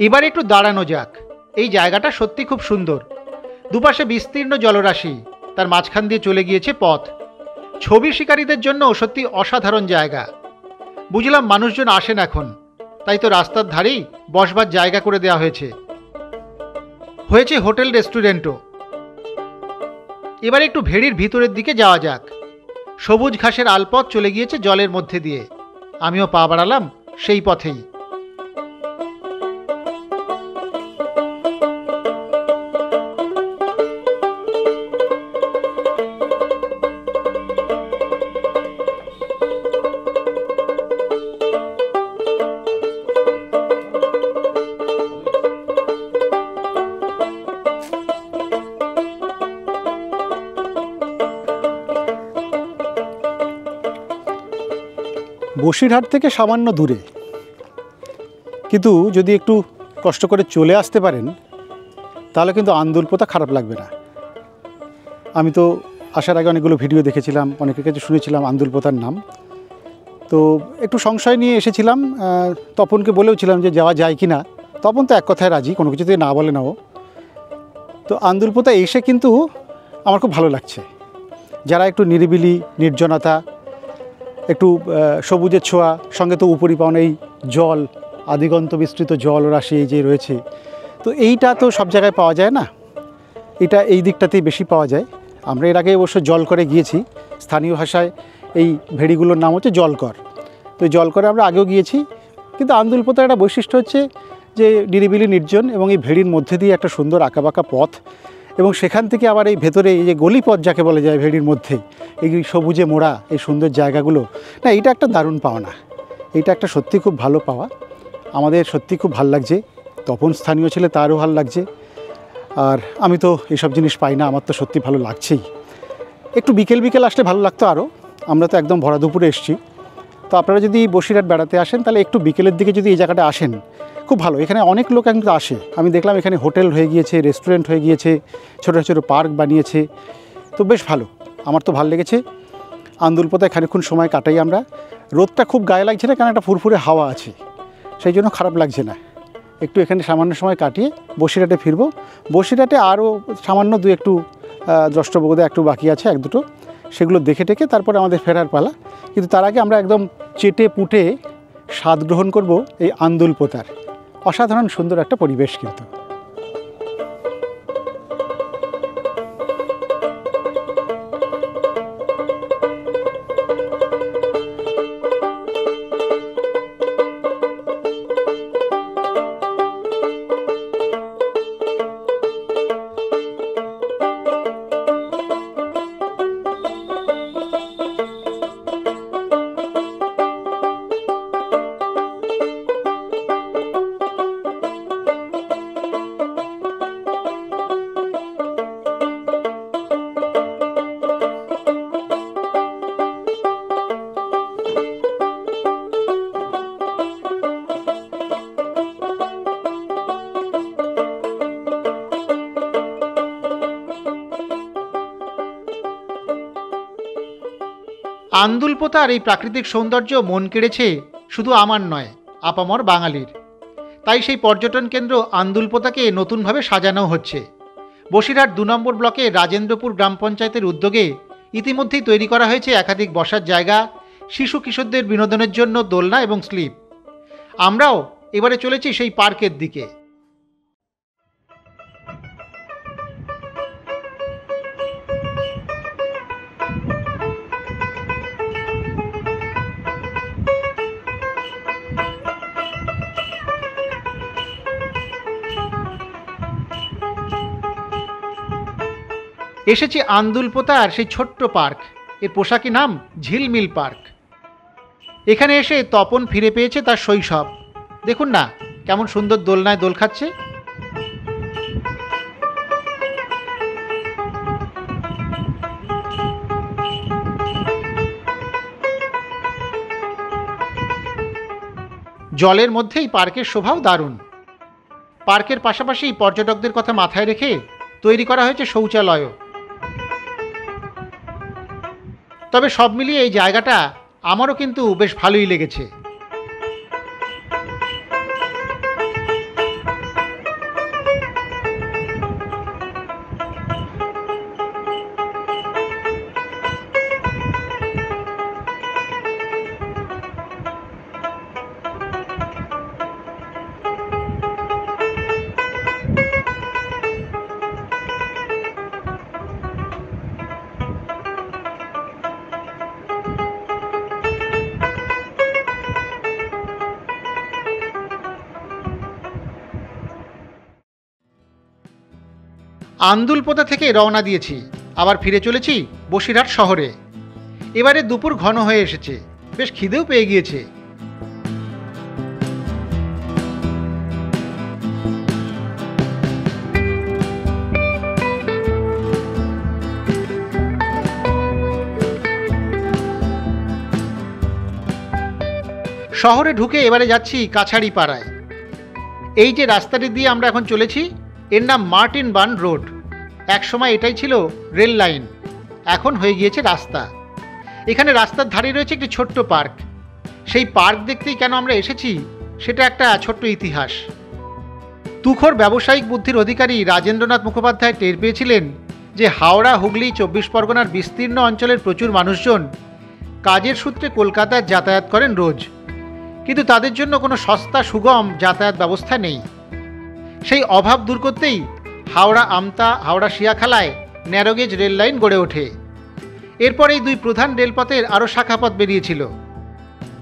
এবার একটু দাঁড়ানো যাক। এই জায়গাটা সত্যি খুব সুন্দর। দুপাশে বিস্তীর্ণ জলরাশি, তার মাঝখান দিয়ে চলে গিয়েছে পথ। ছবি শিকারীদের জন্য সত্যি অসাধারণ জায়গা। বুঝলাম মানুষজন আসেন এখন, তাই তো রাস্তার ধারেই বসবার জায়গা করে দেওয়া হয়েছে। হয়েছে হোটেল, রেস্টুরেন্টও। এবার একটু ভেড়ির ভিতরের দিকে যাওয়া যাক। সবুজ ঘাসের আলপথ চলে গিয়েছে জলের মধ্যে দিয়ে। আমিও পা বাড়ালাম সেই পথেই। বসিরহাট থেকে সামান্য দূরে, কিন্তু যদি একটু কষ্ট করে চলে আসতে পারেন তাহলে কিন্তু আন্দুলপোতা খারাপ লাগবে না। আমি তো আসার আগে অনেকগুলো ভিডিও দেখেছিলাম, অনেকের কাছে শুনেছিলাম আন্দুলপোতার নাম। তো একটু সংশয় নিয়ে এসেছিলাম। তপনকে বলেওছিলাম যে যাওয়া যায় কি না। তপন তো এক কথায় রাজি, কোনো কিছুতেই না বলে না ও। তো আন্দুলপোতা এসে কিন্তু আমার খুব ভালো লাগছে। যারা একটু নিরিবিলি, নির্জনতা, একটু সবুজের ছোঁয়া, সঙ্গে তো উপরি পাওনা এই জল, আদিগন্ত বিস্তৃত জলরাশি এই যে রয়েছে, তো এইটা তো সব জায়গায় পাওয়া যায় না। এটা এই দিকটাতেই বেশি পাওয়া যায়। আমরা এর আগে অবশ্য জলকরে গিয়েছি। স্থানীয় ভাষায় এই ভেড়িগুলোর নাম হচ্ছে জলকর। তো জলকরে আমরা আগেও গিয়েছি। কিন্তু আন্দুলপোতার একটা বৈশিষ্ট্য হচ্ছে যে নিরিবিলি, নির্জন এবং এই ভেড়ির মধ্যে দিয়ে একটা সুন্দর আঁকাবাঁকা পথ, এবং সেখান থেকে আবার এই ভেতরে এই যে গলিপথ যাকে বলা যায় ভেড়ির মধ্যে, এই সবুজে মোড়া এই সুন্দর জায়গাগুলো, না এটা একটা দারুণ পাওনা। এইটা একটা সত্যি খুব ভালো পাওয়া। আমাদের সত্যি খুব ভাল লাগছে। তপন স্থানীয় ছেলে, তারও ভাল লাগছে। আর আমি তো এইসব জিনিস পাই না, আমার তো সত্যি ভালো লাগছেই। একটু বিকেল বিকেল আসলে ভালো লাগতো আরও। আমরা তো একদম ভরা দুপুরে এসেছি, তো আপনারা যদি বসিরহাট বেড়াতে আসেন তাহলে একটু বিকেলের দিকে যদি এই জায়গাটা আসেন খুব ভালো। এখানে অনেক লোক কিন্তু আসে, আমি দেখলাম এখানে হোটেল হয়ে গিয়েছে, রেস্টুরেন্ট হয়ে গিয়েছে, ছোটো ছোটো পার্ক বানিয়েছে, তো বেশ ভালো, আমার তো ভালো লেগেছে। আন্দুলপোতায় খানিকক্ষণ সময় কাটাই আমরা। রোদটা খুব গায়ে লাগছে না, কারণ একটা ফুরফুরে হাওয়া আছে, সেই জন্য খারাপ লাগছে না। একটু এখানে সামান্য সময় কাটিয়ে বসিরহাটে ফিরবো। বসিরহাটে আরও সামান্য দু একটু দ্রষ্টব্য একটু বাকি আছে, এক দুটো, সেগুলো দেখে টেকে তারপরে আমাদের ফেরার পালা। কিন্তু তার আগে আমরা একদম চেটে পুটে স্বাদ গ্রহণ করব এই আন্দুলপোতার। অসাধারণ সুন্দর একটা পরিবেশ কিন্তু। আন্দুলপোতার এই প্রাকৃতিক সৌন্দর্য মন কেড়েছে শুধু আমার নয়, আপামর বাঙালির। তাই সেই পর্যটন কেন্দ্র আন্দুলপোতাকে নতুনভাবে সাজানো হচ্ছে। বসিরহাট ২ নম্বর ব্লকে রাজেন্দ্রপুর গ্রাম পঞ্চায়েতের উদ্যোগে ইতিমধ্যেই তৈরি করা হয়েছে একাধিক বসার জায়গা, শিশু কিশোরদের বিনোদনের জন্য দোলনা এবং স্লিপ। আমরাও এবারে চলেছি সেই পার্কের দিকে। এসেছি আন্দুলপোতার সেই ছোট্ট পার্ক। এর পোশাকি নাম ঝিলমিল পার্ক। এখানে এসে তপন ফিরে পেয়েছে তার শৈশব। দেখুন না কেমন সুন্দর দোলনায় দোল খাচ্ছে। জলের মধ্যেই পার্কের শোভাও দারুণ। পার্কের পাশাপাশি পর্যটকদের কথা মাথায় রেখে তৈরি করা হয়েছে শৌচালয়ও। তবে সব মিলিয়ে এই জায়গাটা আমারও কিন্তু বেশ ভালোই লেগেছে। আন্দুলপোতা থেকে রওনা দিয়েছি, আবার ফিরে চলেছি বসিরহাট শহরে। এবারে দুপুর ঘন হয়ে এসেছে, বেশ খিদেও পেয়ে গিয়েছে। শহরে ঢুকে এবারে যাচ্ছি কাছাড়ি পাড়ায়। এই যে রাস্তাটি দিয়ে আমরা এখন চলেছি এর নাম মার্টিন বান রোড। একসময় এটাই ছিল রেল লাইন, এখন হয়ে গিয়েছে রাস্তা। এখানে রাস্তার ধারে রয়েছে একটি ছোট্ট পার্ক। সেই পার্ক দেখতেই কেন আমরা এসেছি সেটা একটা ছোট্ট ইতিহাস। তুখোর ব্যবসায়িক বুদ্ধির অধিকারী রাজেন্দ্রনাথ মুখোপাধ্যায় টের পেয়েছিলেন যে হাওড়া, হুগলি, ২৪ পরগনার বিস্তীর্ণ অঞ্চলের প্রচুর মানুষজন কাজের সূত্রে কলকাতায় যাতায়াত করেন রোজ, কিন্তু তাদের জন্য কোনো সস্তা সুগম যাতায়াত ব্যবস্থা নেই। সেই অভাব দূর করতেই হাওড়া আমতা, হাওড়া শিয়াখালায় ন্যারোগেজ রেল লাইন গড়ে ওঠে। এরপর এই দুই প্রধান রেলপথের আরও শাখাপথ বেরিয়েছিল।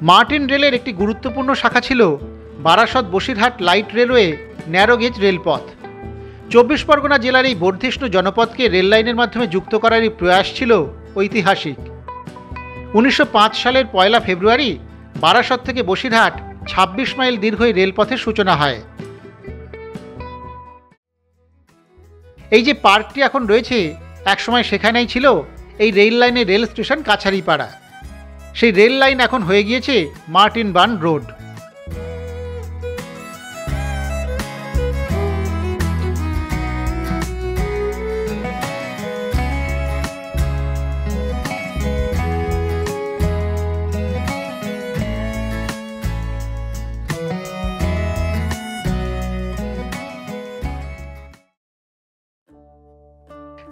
মার্টিন রেলের একটি গুরুত্বপূর্ণ শাখা ছিল Barasat Basirhat light railway narrow gauge রেলপথ। ২৪ পরগনা জেলার এই বর্ধিষ্ণু জনপদকে রেল লাইনের মাধ্যমে যুক্ত করারই প্রয়াস ছিল ঐতিহাসিক। ১৯০৫ সালের ১ ফেব্রুয়ারি বারাসত থেকে বসিরহাট ২৬ মাইল দীর্ঘ এই রেলপথের সূচনা হয়। এই যে পার্কটি এখন রয়েছে, একসময় সেখানেই ছিল এই রেল লাইনের রেল স্টেশন কাছারিপাড়া। সেই রেল লাইন এখন হয়ে গিয়েছে মার্টিন বার্ন রোড।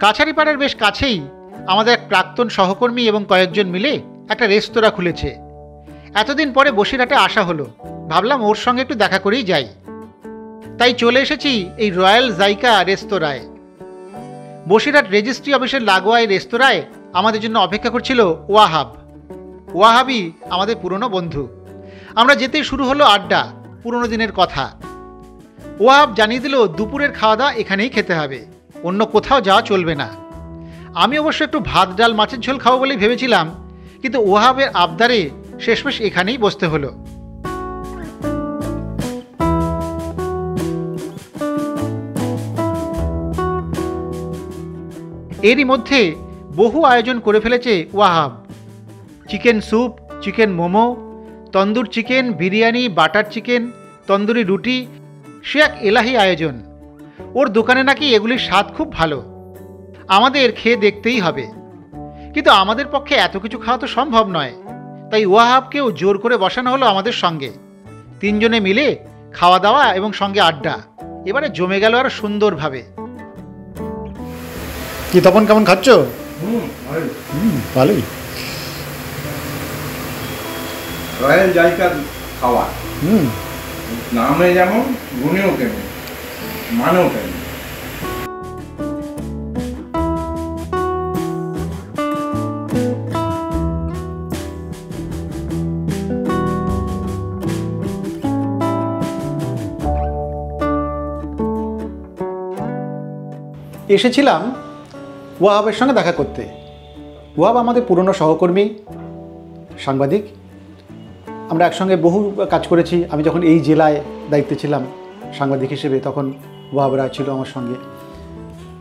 কাছারিপাড়ার বেশ কাছেই আমাদের এক প্রাক্তন সহকর্মী এবং কয়েকজন মিলে একটা রেস্তোরাঁ খুলেছে। এতদিন পরে বসিরহাটে আসা হলো, ভাবলাম ওর সঙ্গে একটু দেখা করেই যাই। তাই চলে এসেছি এই রয়্যাল জাইকা রেস্তোরাঁয়। বসিরহাট রেজিস্ট্রি অফিসের লাগোয়া এই রেস্তোরাঁয় আমাদের জন্য অপেক্ষা করছিল ওয়াহাব। ওয়াহাবই আমাদের পুরনো বন্ধু। আমরা যেতেই শুরু হলো আড্ডা, পুরনো দিনের কথা। ওয়াহাব জানিয়ে দিল দুপুরের খাওয়া দাওয়া এখানেই খেতে হবে, অন্য কোথাও যাওয়া চলবে না। আমি অবশ্য একটু ভাত ডাল মাছের ঝোল খাবো বলেই ভেবেছিলাম, কিন্তু ওয়াহাবের আবদারে শেষমেশ এখানেই বসতে হলো। এরই মধ্যে বহু আয়োজন করে ফেলেছে Wahab. Chicken soup, chicken momo, tandoor chicken, biryani, butter chicken, tandoori roti, সে এক এলাহি আয়োজন। ওর দোকানে নাকি এগুলির স্বাদ খুব ভালো, আমাদের খেয়ে দেখতেই হবে। কিন্তু আমাদের পক্ষে এত কিছু খাওয়া তো সম্ভব নয়, তাই ওয়াহাবকেও জোর করে বসানো হলো আমাদের সঙ্গে। তিনজনে মিলে খাওয়া দাওয়া এবং সঙ্গে আড্ডা এবারে জমে গেল আরো সুন্দরভাবে। কি তপন, কেমন খাচ্ছ? ভালোই। রয়্যাল জাইকার খাওয়া নামে যেমন, গুণেও তেমন, মানেও তেমন। এসেছিলাম ওয়াহাবের সঙ্গে দেখা করতে। ওয়াহাব আমাদের পুরনো সহকর্মী, সাংবাদিক। আমরা একসঙ্গে বহু কাজ করেছি। আমি যখন এই জেলায় দায়িত্বে ছিলাম সাংবাদিক হিসেবে, তখন ওয়াহাব রায় ছিল আমার সঙ্গে।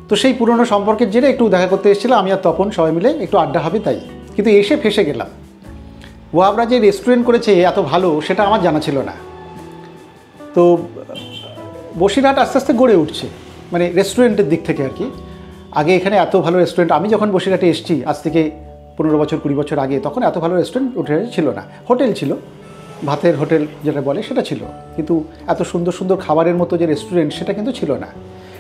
তো সেই পুরনো সম্পর্কের জেরে একটু দেখা করতে এসেছিলাম আমি আর তপন, সবাই মিলে একটু আড্ডা হবে তাই। কিন্তু এসে ফেসে গেলাম। ওয়াহাবরা যে রেস্টুরেন্ট করেছে এত ভালো সেটা আমার জানা ছিল না। তো বসিরহাট আস্তে আস্তে গড়ে উঠছে, মানে রেস্টুরেন্টের দিক থেকে আর কি। আগে এখানে এত ভালো রেস্টুরেন্ট, আমি যখন বসিরহাটে এসেছি আজ থেকে 15 বছর 20 বছর আগে, তখন এত ভালো রেস্টুরেন্ট উঠে ছিল না। হোটেল ছিল, ভাতের হোটেল যেটা বলে সেটা ছিল, কিন্তু এত সুন্দর সুন্দর খাবারের মতো যে রেস্টুরেন্ট সেটা কিন্তু ছিল না।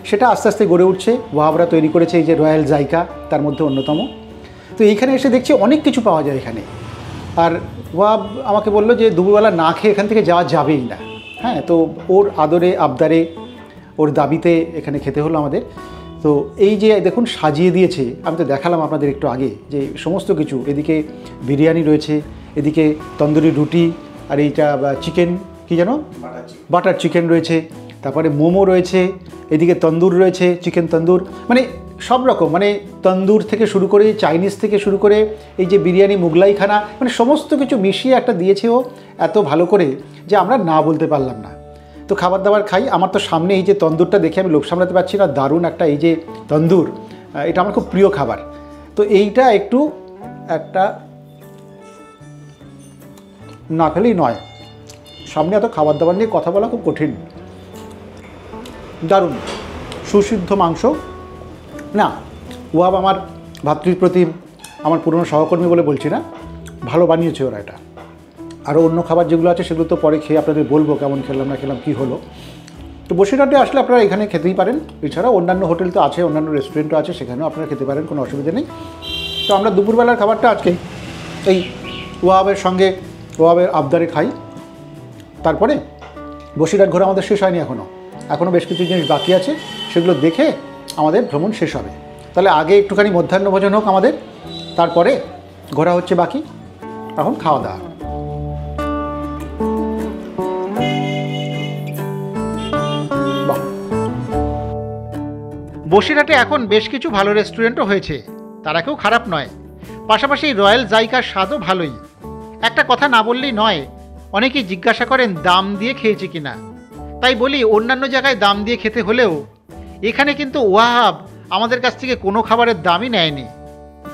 সেটা আস্তে আস্তে গড়ে উঠছে। ওয়াহাবরা তৈরি করেছে এই যে রয়্যাল জাইকা, তার মধ্যে অন্যতম। তো এইখানে এসে দেখছি অনেক কিছু পাওয়া যায় এখানে। আর ওয়াহাব আমাকে বললো যে দুপুরবেলা না খেয়ে এখান থেকে যাওয়া যাবেই না। হ্যাঁ, তো ওর আদরে আবদারে, ওর দাবিতে এখানে খেতে হলো আমাদের। তো এই যে দেখুন সাজিয়ে দিয়েছে, আমি তো দেখালাম আপনাদের একটু আগে যে সমস্ত কিছু। এদিকে বিরিয়ানি রয়েছে, এদিকে তন্দুরি রুটি, আর এইটা চিকেন কি যেন বাটার চিকেন রয়েছে, তারপরে মোমো রয়েছে, এদিকে তন্দুর রয়েছে, চিকেন তন্দুর, মানে সব রকম, মানে তন্দুর থেকে শুরু করে চাইনিজ থেকে শুরু করে এই যে বিরিয়ানি, মুগলাই খানা, মানে সমস্ত কিছু মিশিয়ে একটা দিয়েছে ও এত ভালো করে যে আমরা না বলতে পারলাম না। তো খাবার দাবার খাই। আমার তো সামনে এই যে তন্দুরটা দেখে আমি লোভ সামলাতে পারছি না, দারুণ একটা এই যে তন্দুর, এটা আমার খুব প্রিয় খাবার। তো এইটা একটু একটা না খেলেই নয়। সামনে এত খাবার দাবার নিয়ে কথা বলা খুব কঠিন। দারুণ সুসিদ্ধ মাংস। না, ওয়াহাব আমার ভাতৃপ্রতিম, আমার পুরনো সহকর্মী বলে বলছি না, ভালো বানিয়েছে ওরা এটা। আরও অন্য খাবার যেগুলো আছে সেগুলো তো পরে খেয়ে আপনাদের বলবো কেমন খেলাম না খেলাম, কী হলো। তো বসিরহাটে আসলে আপনারা এখানে খেতেই পারেন। এছাড়াও অন্যান্য হোটেল তো আছে, অন্যান্য রেস্টুরেন্টও আছে, সেখানেও আপনারা খেতে পারেন, কোনো অসুবিধা নেই। তো আমরা দুপুরবেলার খাবারটা আজকে এই ওয়াহাবের সঙ্গে, ওয়াহাবের আবদারে খাই। তারপরে বসিরহাট ঘোরা আমাদের শেষ হয়নি এখনও বেশ কিছু জিনিস বাকি আছে, সেগুলো দেখে আমাদের ভ্রমণ শেষ হবে। তাহলে আগে একটুখানি মধ্যাহ্নভোজন হোক আমাদের, তারপরে ঘোরা হচ্ছে বাকি। এখন খাওয়া দাওয়া। বসিরহাটে এখন বেশ কিছু ভালো রেস্টুরেন্টও হয়েছে, তারা কেউ খারাপ নয়। পাশাপাশি রয়্যাল জাইকার স্বাদও ভালোই। একটা কথা না বললেই নয়, অনেকেই জিজ্ঞাসা করেন দাম দিয়ে খেয়েছি কিনা। তাই বলি, অন্যান্য জায়গায় দাম দিয়ে খেতে হলেও এখানে কিন্তু ওয়াহাব আমাদের কাছ থেকে কোনো খাবারের দামই নেয়নি।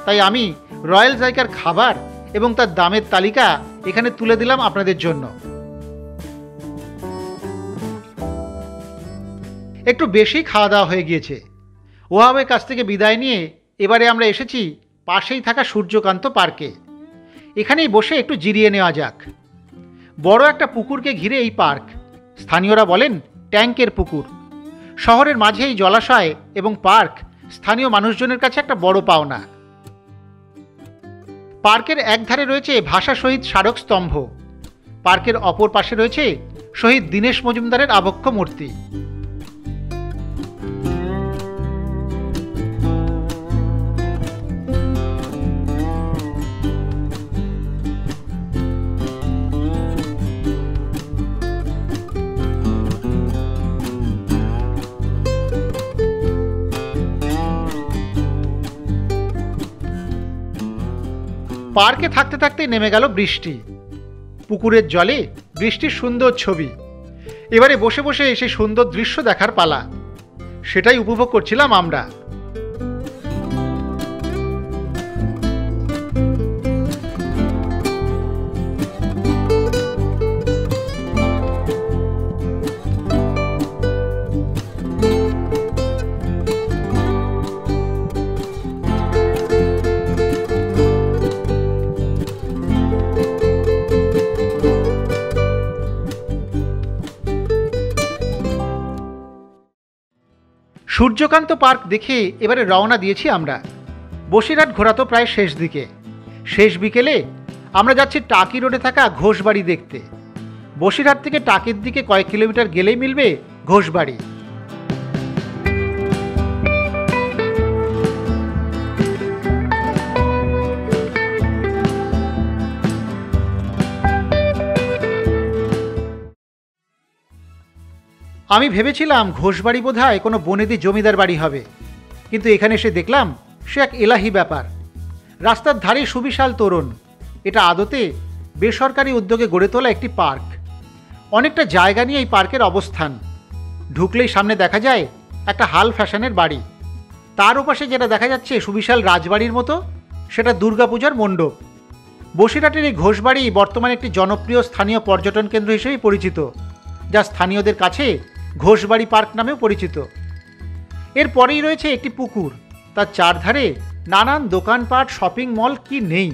তাই আমি রয়্যাল জাইকার খাবার এবং তার দামের তালিকা এখানে তুলে দিলাম আপনাদের জন্য। একটু বেশি খাওয়া দাওয়া হয়ে গিয়েছে। ওয়াহাবের কাছ থেকে বিদায় নিয়ে এবারে আমরা এসেছি পাশেই থাকা সূর্যকান্ত পার্কে। এখানেই বসে একটু জিরিয়ে নেওয়া যাক। বড় একটা পুকুরকে ঘিরে এই পার্ক। স্থানীয়রা বলেন ট্যাঙ্কের পুকুর। শহরের মাঝে এই জলাশয় এবং পার্ক স্থানীয় মানুষজনের কাছে একটা বড় পাওনা। পার্কের একধারে রয়েছে ভাষা শহীদ স্মারক স্তম্ভ। পার্কের অপর পাশে রয়েছে শহীদ দীনেশ মজুমদারের আবক্ষ মূর্তি। পার্কে থাকতে থাকতেই নেমে গেল বৃষ্টি। পুকুরের জলে বৃষ্টির সুন্দর ছবি। এবারে বসে বসে সেই সুন্দর দৃশ্য দেখার পালা। সেটাই উপভোগ করছিলাম আমরা। সূর্যকান্ত পার্ক দেখে এবারে রওনা দিয়েছি আমরা। বসিরহাট ঘোরা তো প্রায় শেষ দিকে। শেষ বিকেলে আমরা যাচ্ছি টাকি রোডে থাকা ঘোষবাড়ি দেখতে। বসিরহাট থেকে টাকির দিকে কয়েক কিলোমিটার গেলেই মিলবে ঘোষবাড়ি। আমি ভেবেছিলাম ঘোষবাড়ি বোধহয় কোনো বনেদি জমিদার বাড়ি হবে, কিন্তু এখানে এসে দেখলাম সে এক এলাহি ব্যাপার। রাস্তার ধারে সুবিশাল তোরণ। এটা আদতে বেসরকারি উদ্যোগে গড়ে তোলা একটি পার্ক। অনেকটা জায়গা নিয়ে এই পার্কের অবস্থান। ঢুকলেই সামনে দেখা যায় একটা হাল ফ্যাশনের বাড়ি। তার ওপাশে যেটা দেখা যাচ্ছে সুবিশাল রাজবাড়ির মতো, সেটা দুর্গাপূজার মণ্ডপ। বসিরহাটের এই ঘোষবাড়ি বর্তমানে একটি জনপ্রিয় স্থানীয় পর্যটন কেন্দ্র হিসেবেই পরিচিত, যা স্থানীয়দের কাছে ঘোষবাড়ি পার্ক নামেও পরিচিত। এরপরেই রয়েছে একটি পুকুর। তার চারধারে নানান দোকানপাট, শপিং মল কি নেই।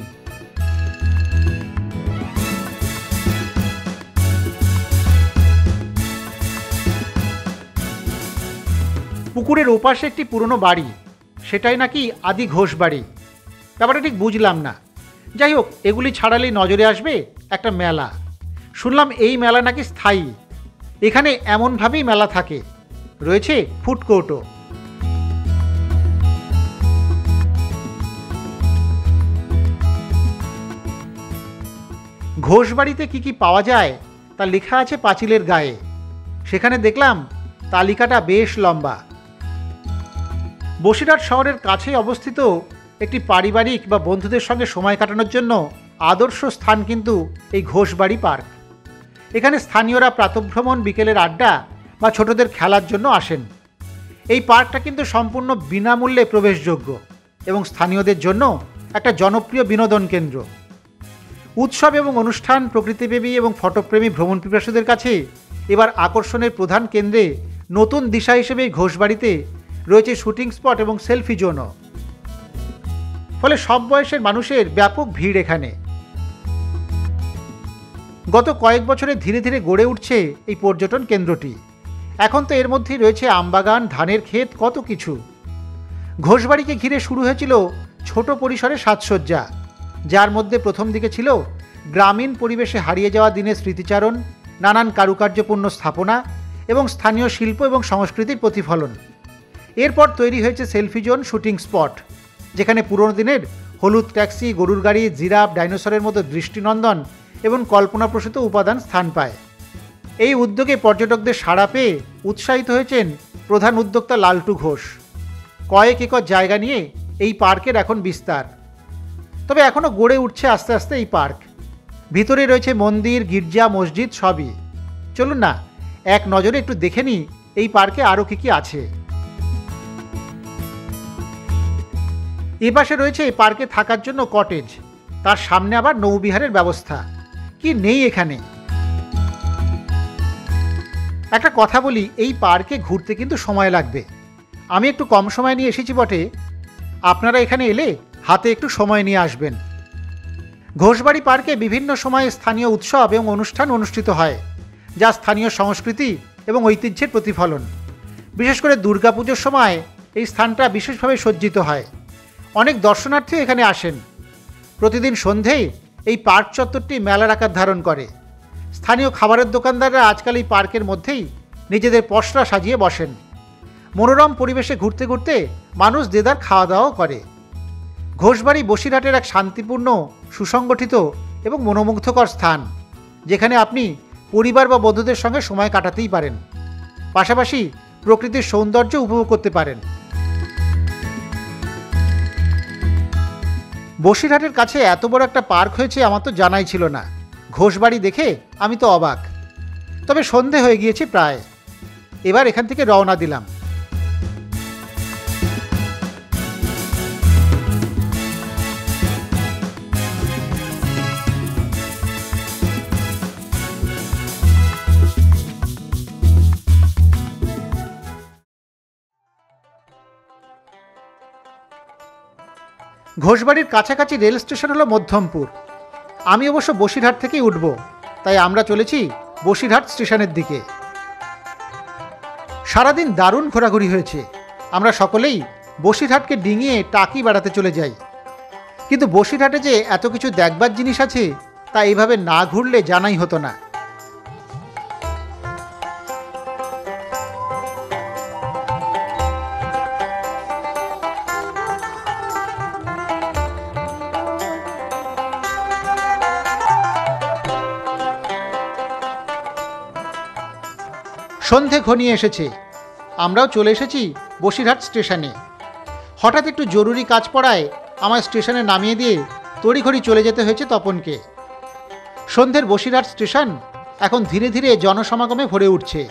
পুকুরের ওপাশে একটি পুরনো বাড়ি, সেটাই নাকি আদি ঘোষবাড়ি। ব্যাপারটা ঠিক বুঝলাম না। যাই হোক, এগুলি ছাড়ালেই নজরে আসবে একটা মেলা। শুনলাম এই মেলা নাকি স্থায়ী। এখানে এমনভাবেই মেলা থাকে। রয়েছে ফুড কোর্টও। ঘোষবাড়িতে কি কি পাওয়া যায় তা লেখা আছে পাঁচিলের গায়ে। সেখানে দেখলাম তালিকাটা বেশ লম্বা। বসিরহাট শহরের কাছেই অবস্থিত একটি পারিবারিক বা বন্ধুদের সঙ্গে সময় কাটানোর জন্য আদর্শ স্থান কিন্তু এই ঘোষবাড়ি পার্ক। এখানে স্থানীয়রা প্রাতঃভ্রমণ, বিকেলের আড্ডা বা ছোটদের খেলার জন্য আসেন। এই পার্কটা কিন্তু সম্পূর্ণ বিনামূল্যে প্রবেশযোগ্য এবং স্থানীয়দের জন্য একটা জনপ্রিয় বিনোদন কেন্দ্র। উৎসব এবং অনুষ্ঠান, প্রকৃতিপ্রেমী এবং ফটোপ্রেমী ভ্রমণ পিপাসুদের কাছে এবার আকর্ষণের প্রধান কেন্দ্রে নতুন দিশা হিসেবে এই ঘোষবাড়িতে রয়েছে শুটিং স্পট এবং সেলফি জোনও। ফলে সব বয়সের মানুষের ব্যাপক ভিড় এখানে। গত কয়েক বছরে ধীরে ধীরে গড়ে উঠছে এই পর্যটন কেন্দ্রটি। এখন তো এর মধ্যেই রয়েছে আমবাগান, ধানের ক্ষেত, কত কিছু। ঘোষবাড়িকে ঘিরে শুরু হয়েছিল ছোট পরিসরে সাজসজ্জা, যার মধ্যে প্রথম দিকে ছিল গ্রামীণ পরিবেশে হারিয়ে যাওয়া দিনের স্মৃতিচারণ, নানান কারুকার্যপূর্ণ স্থাপনা এবং স্থানীয় শিল্প এবং সংস্কৃতির প্রতিফলন। এরপর তৈরি হয়েছে সেলফি জোন, শুটিং স্পট, যেখানে পুরনো দিনের হলুদ ট্যাক্সি, গরুর গাড়ি, জিরাফ, ডাইনোসরের মতো দৃষ্টিনন্দন এবং কল্পনাপ্রসূত উপাদান স্থান পায়। এই উদ্যোগে পর্যটকদের সাড়া পেয়ে উৎসাহিত হয়েছেন প্রধান উদ্যোক্তা লালটু ঘোষ। কয়েক একর জায়গা নিয়ে এই পার্কের এখন বিস্তার। তবে এখনও গড়ে উঠছে আস্তে আস্তে এই পার্ক। ভিতরে রয়েছে মন্দির, গির্জা, মসজিদ সবই। চলুন না এক নজরে একটু দেখে নিই এই পার্কে আরও কী কী আছে। এপাশে রয়েছে এই পার্কে থাকার জন্য কটেজ, তার সামনে আবার নৌবিহারের ব্যবস্থা। কি নেই এখানে! একটা কথা বলি, এই পার্কে ঘুরতে কিন্তু সময় লাগবে। আমি একটু কম সময় নিয়ে এসেছি বটে, আপনারা এখানে এলে হাতে একটু সময় নিয়ে আসবেন। ঘোষবাড়ি পার্কে বিভিন্ন সময়ে স্থানীয় উৎসব এবং অনুষ্ঠান অনুষ্ঠিত হয়, যা স্থানীয় সংস্কৃতি এবং ঐতিহ্যের প্রতিফলন। বিশেষ করে দুর্গাপুজোর সময় এই স্থানটা বিশেষভাবে সজ্জিত হয়। অনেক দর্শনার্থী এখানে আসেন। প্রতিদিন সন্ধেয় এই পার্ক চত্বরটি মেলার আকার ধারণ করে। স্থানীয় খাবারের দোকানদাররা আজকাল এই পার্কের মধ্যেই নিজেদের পসরা সাজিয়ে বসেন। মনোরম পরিবেশে ঘুরতে ঘুরতে মানুষ দেদার খাওয়া দাওয়াও করে। ঘোষবাড়ি বসিরহাটের এক শান্তিপূর্ণ, সুসংগঠিত এবং মনোমুগ্ধকর স্থান, যেখানে আপনি পরিবার বা বন্ধুদের সঙ্গে সময় কাটাতেই পারেন, পাশাপাশি প্রকৃতির সৌন্দর্য উপভোগ করতে পারেন। বসিরহাটের কাছে এত বড় একটা পার্ক হয়েছে আমার তো জানাই ছিল না। ঘোষবাড়ি দেখে আমি তো অবাক। তবে সন্ধে হয়ে গিয়েছে প্রায়। এবার এখান থেকে রওনা দিলাম। ঘোষবাড়ির কাছাকাছি রেল স্টেশন হলো মধ্যমপুর। আমি অবশ্য বসিরহাট থেকেই উঠব, তাই আমরা চলেছি বসিরহাট স্টেশনের দিকে। সারাদিন দারুণ ঘোরাঘুরি হয়েছে। আমরা সকলেই বসিরহাটকে ডিঙিয়ে টাকি বেড়াতে চলে যাই। কিন্তু বসিরহাটে যে এত কিছু দেখবার জিনিস আছে, তা এইভাবে না ঘুরলে জানাই হতো না। সন্ধে ঘনিয়ে এসেছে। আমরাও চলে এসেছি বসিরহাট স্টেশনে। হঠাৎ একটু জরুরি কাজ পড়ায় আমার স্টেশনে নামিয়ে দিয়ে তড়িঘড়ি চলে যেতে হয়েছে তপনকে। সন্ধ্যের বসিরহাট স্টেশন এখন ধীরে ধীরে জনসমাগমে ভরে উঠছে।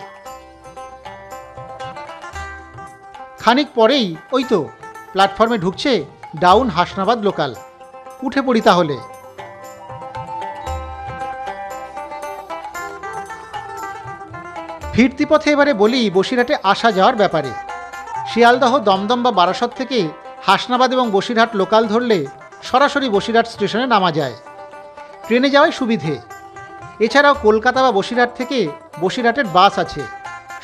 খানিক পরেই ওই তো প্ল্যাটফর্মে ঢুকছে ডাউন হাসনাবাদ লোকাল। উঠে পড়ি তাহলে। ফিরতি পথে এবারে বলি বসিরহাটে আসা যাওয়ার ব্যাপারে। শিয়ালদহ, দমদম বা বারাসত থেকে হাসনাবাদ এবং বসিরহাট লোকাল ধরলে সরাসরি বসিরহাট স্টেশনে নামা যায়। ট্রেনে যাওয়াই সুবিধে। এছাড়াও কলকাতা বা বসিরহাট থেকে বসিরহাটের বাস আছে,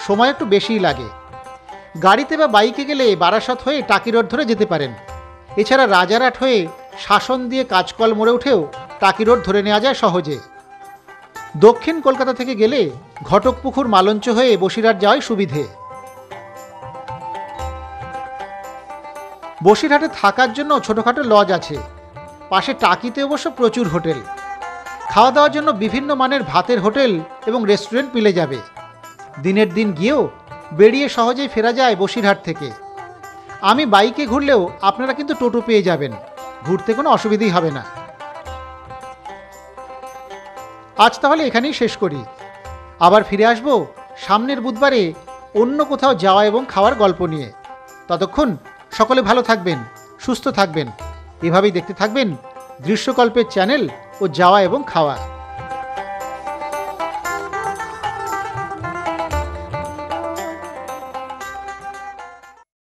সময় একটু বেশিই লাগে। গাড়িতে বা বাইকে গেলে বারাসত হয়ে টাকি রোড ধরে যেতে পারেন। এছাড়া রাজারহাট হয়ে শাসন দিয়ে কাজকল মোড়ে উঠেও টাকি রোড ধরে নেওয়া যায় সহজে। দক্ষিণ কলকাতা থেকে গেলে ঘটকপুকুর, মালঞ্চ হয়ে বসিরহাট যাওয়াই সুবিধে। বসিরহাটে থাকার জন্য ছোটোখাটো লজ আছে। পাশে টাকিতে অবশ্য প্রচুর হোটেল। খাওয়া দাওয়ার জন্য বিভিন্ন মানের ভাতের হোটেল এবং রেস্টুরেন্ট মিলে যাবে। দিনের দিন গিয়েও বেরিয়ে সহজেই ফেরা যায় বসিরহাট থেকে। আমি বাইকে ঘুরলেও আপনারা কিন্তু টোটো পেয়ে যাবেন, ঘুরতে কোনো অসুবিধাই হবে না। আজ তাহলে এখানেই শেষ করি। আবার ফিরে আসব সামনের বুধবারে অন্য কোথাও যাওয়া এবং খাওয়ার গল্প নিয়ে। ততক্ষণ সকলে ভালো থাকবেন, সুস্থ থাকবেন। এভাবেই দেখতে থাকবেন দৃশ্যকল্পের চ্যানেল ও যাওয়া এবং খাওয়া।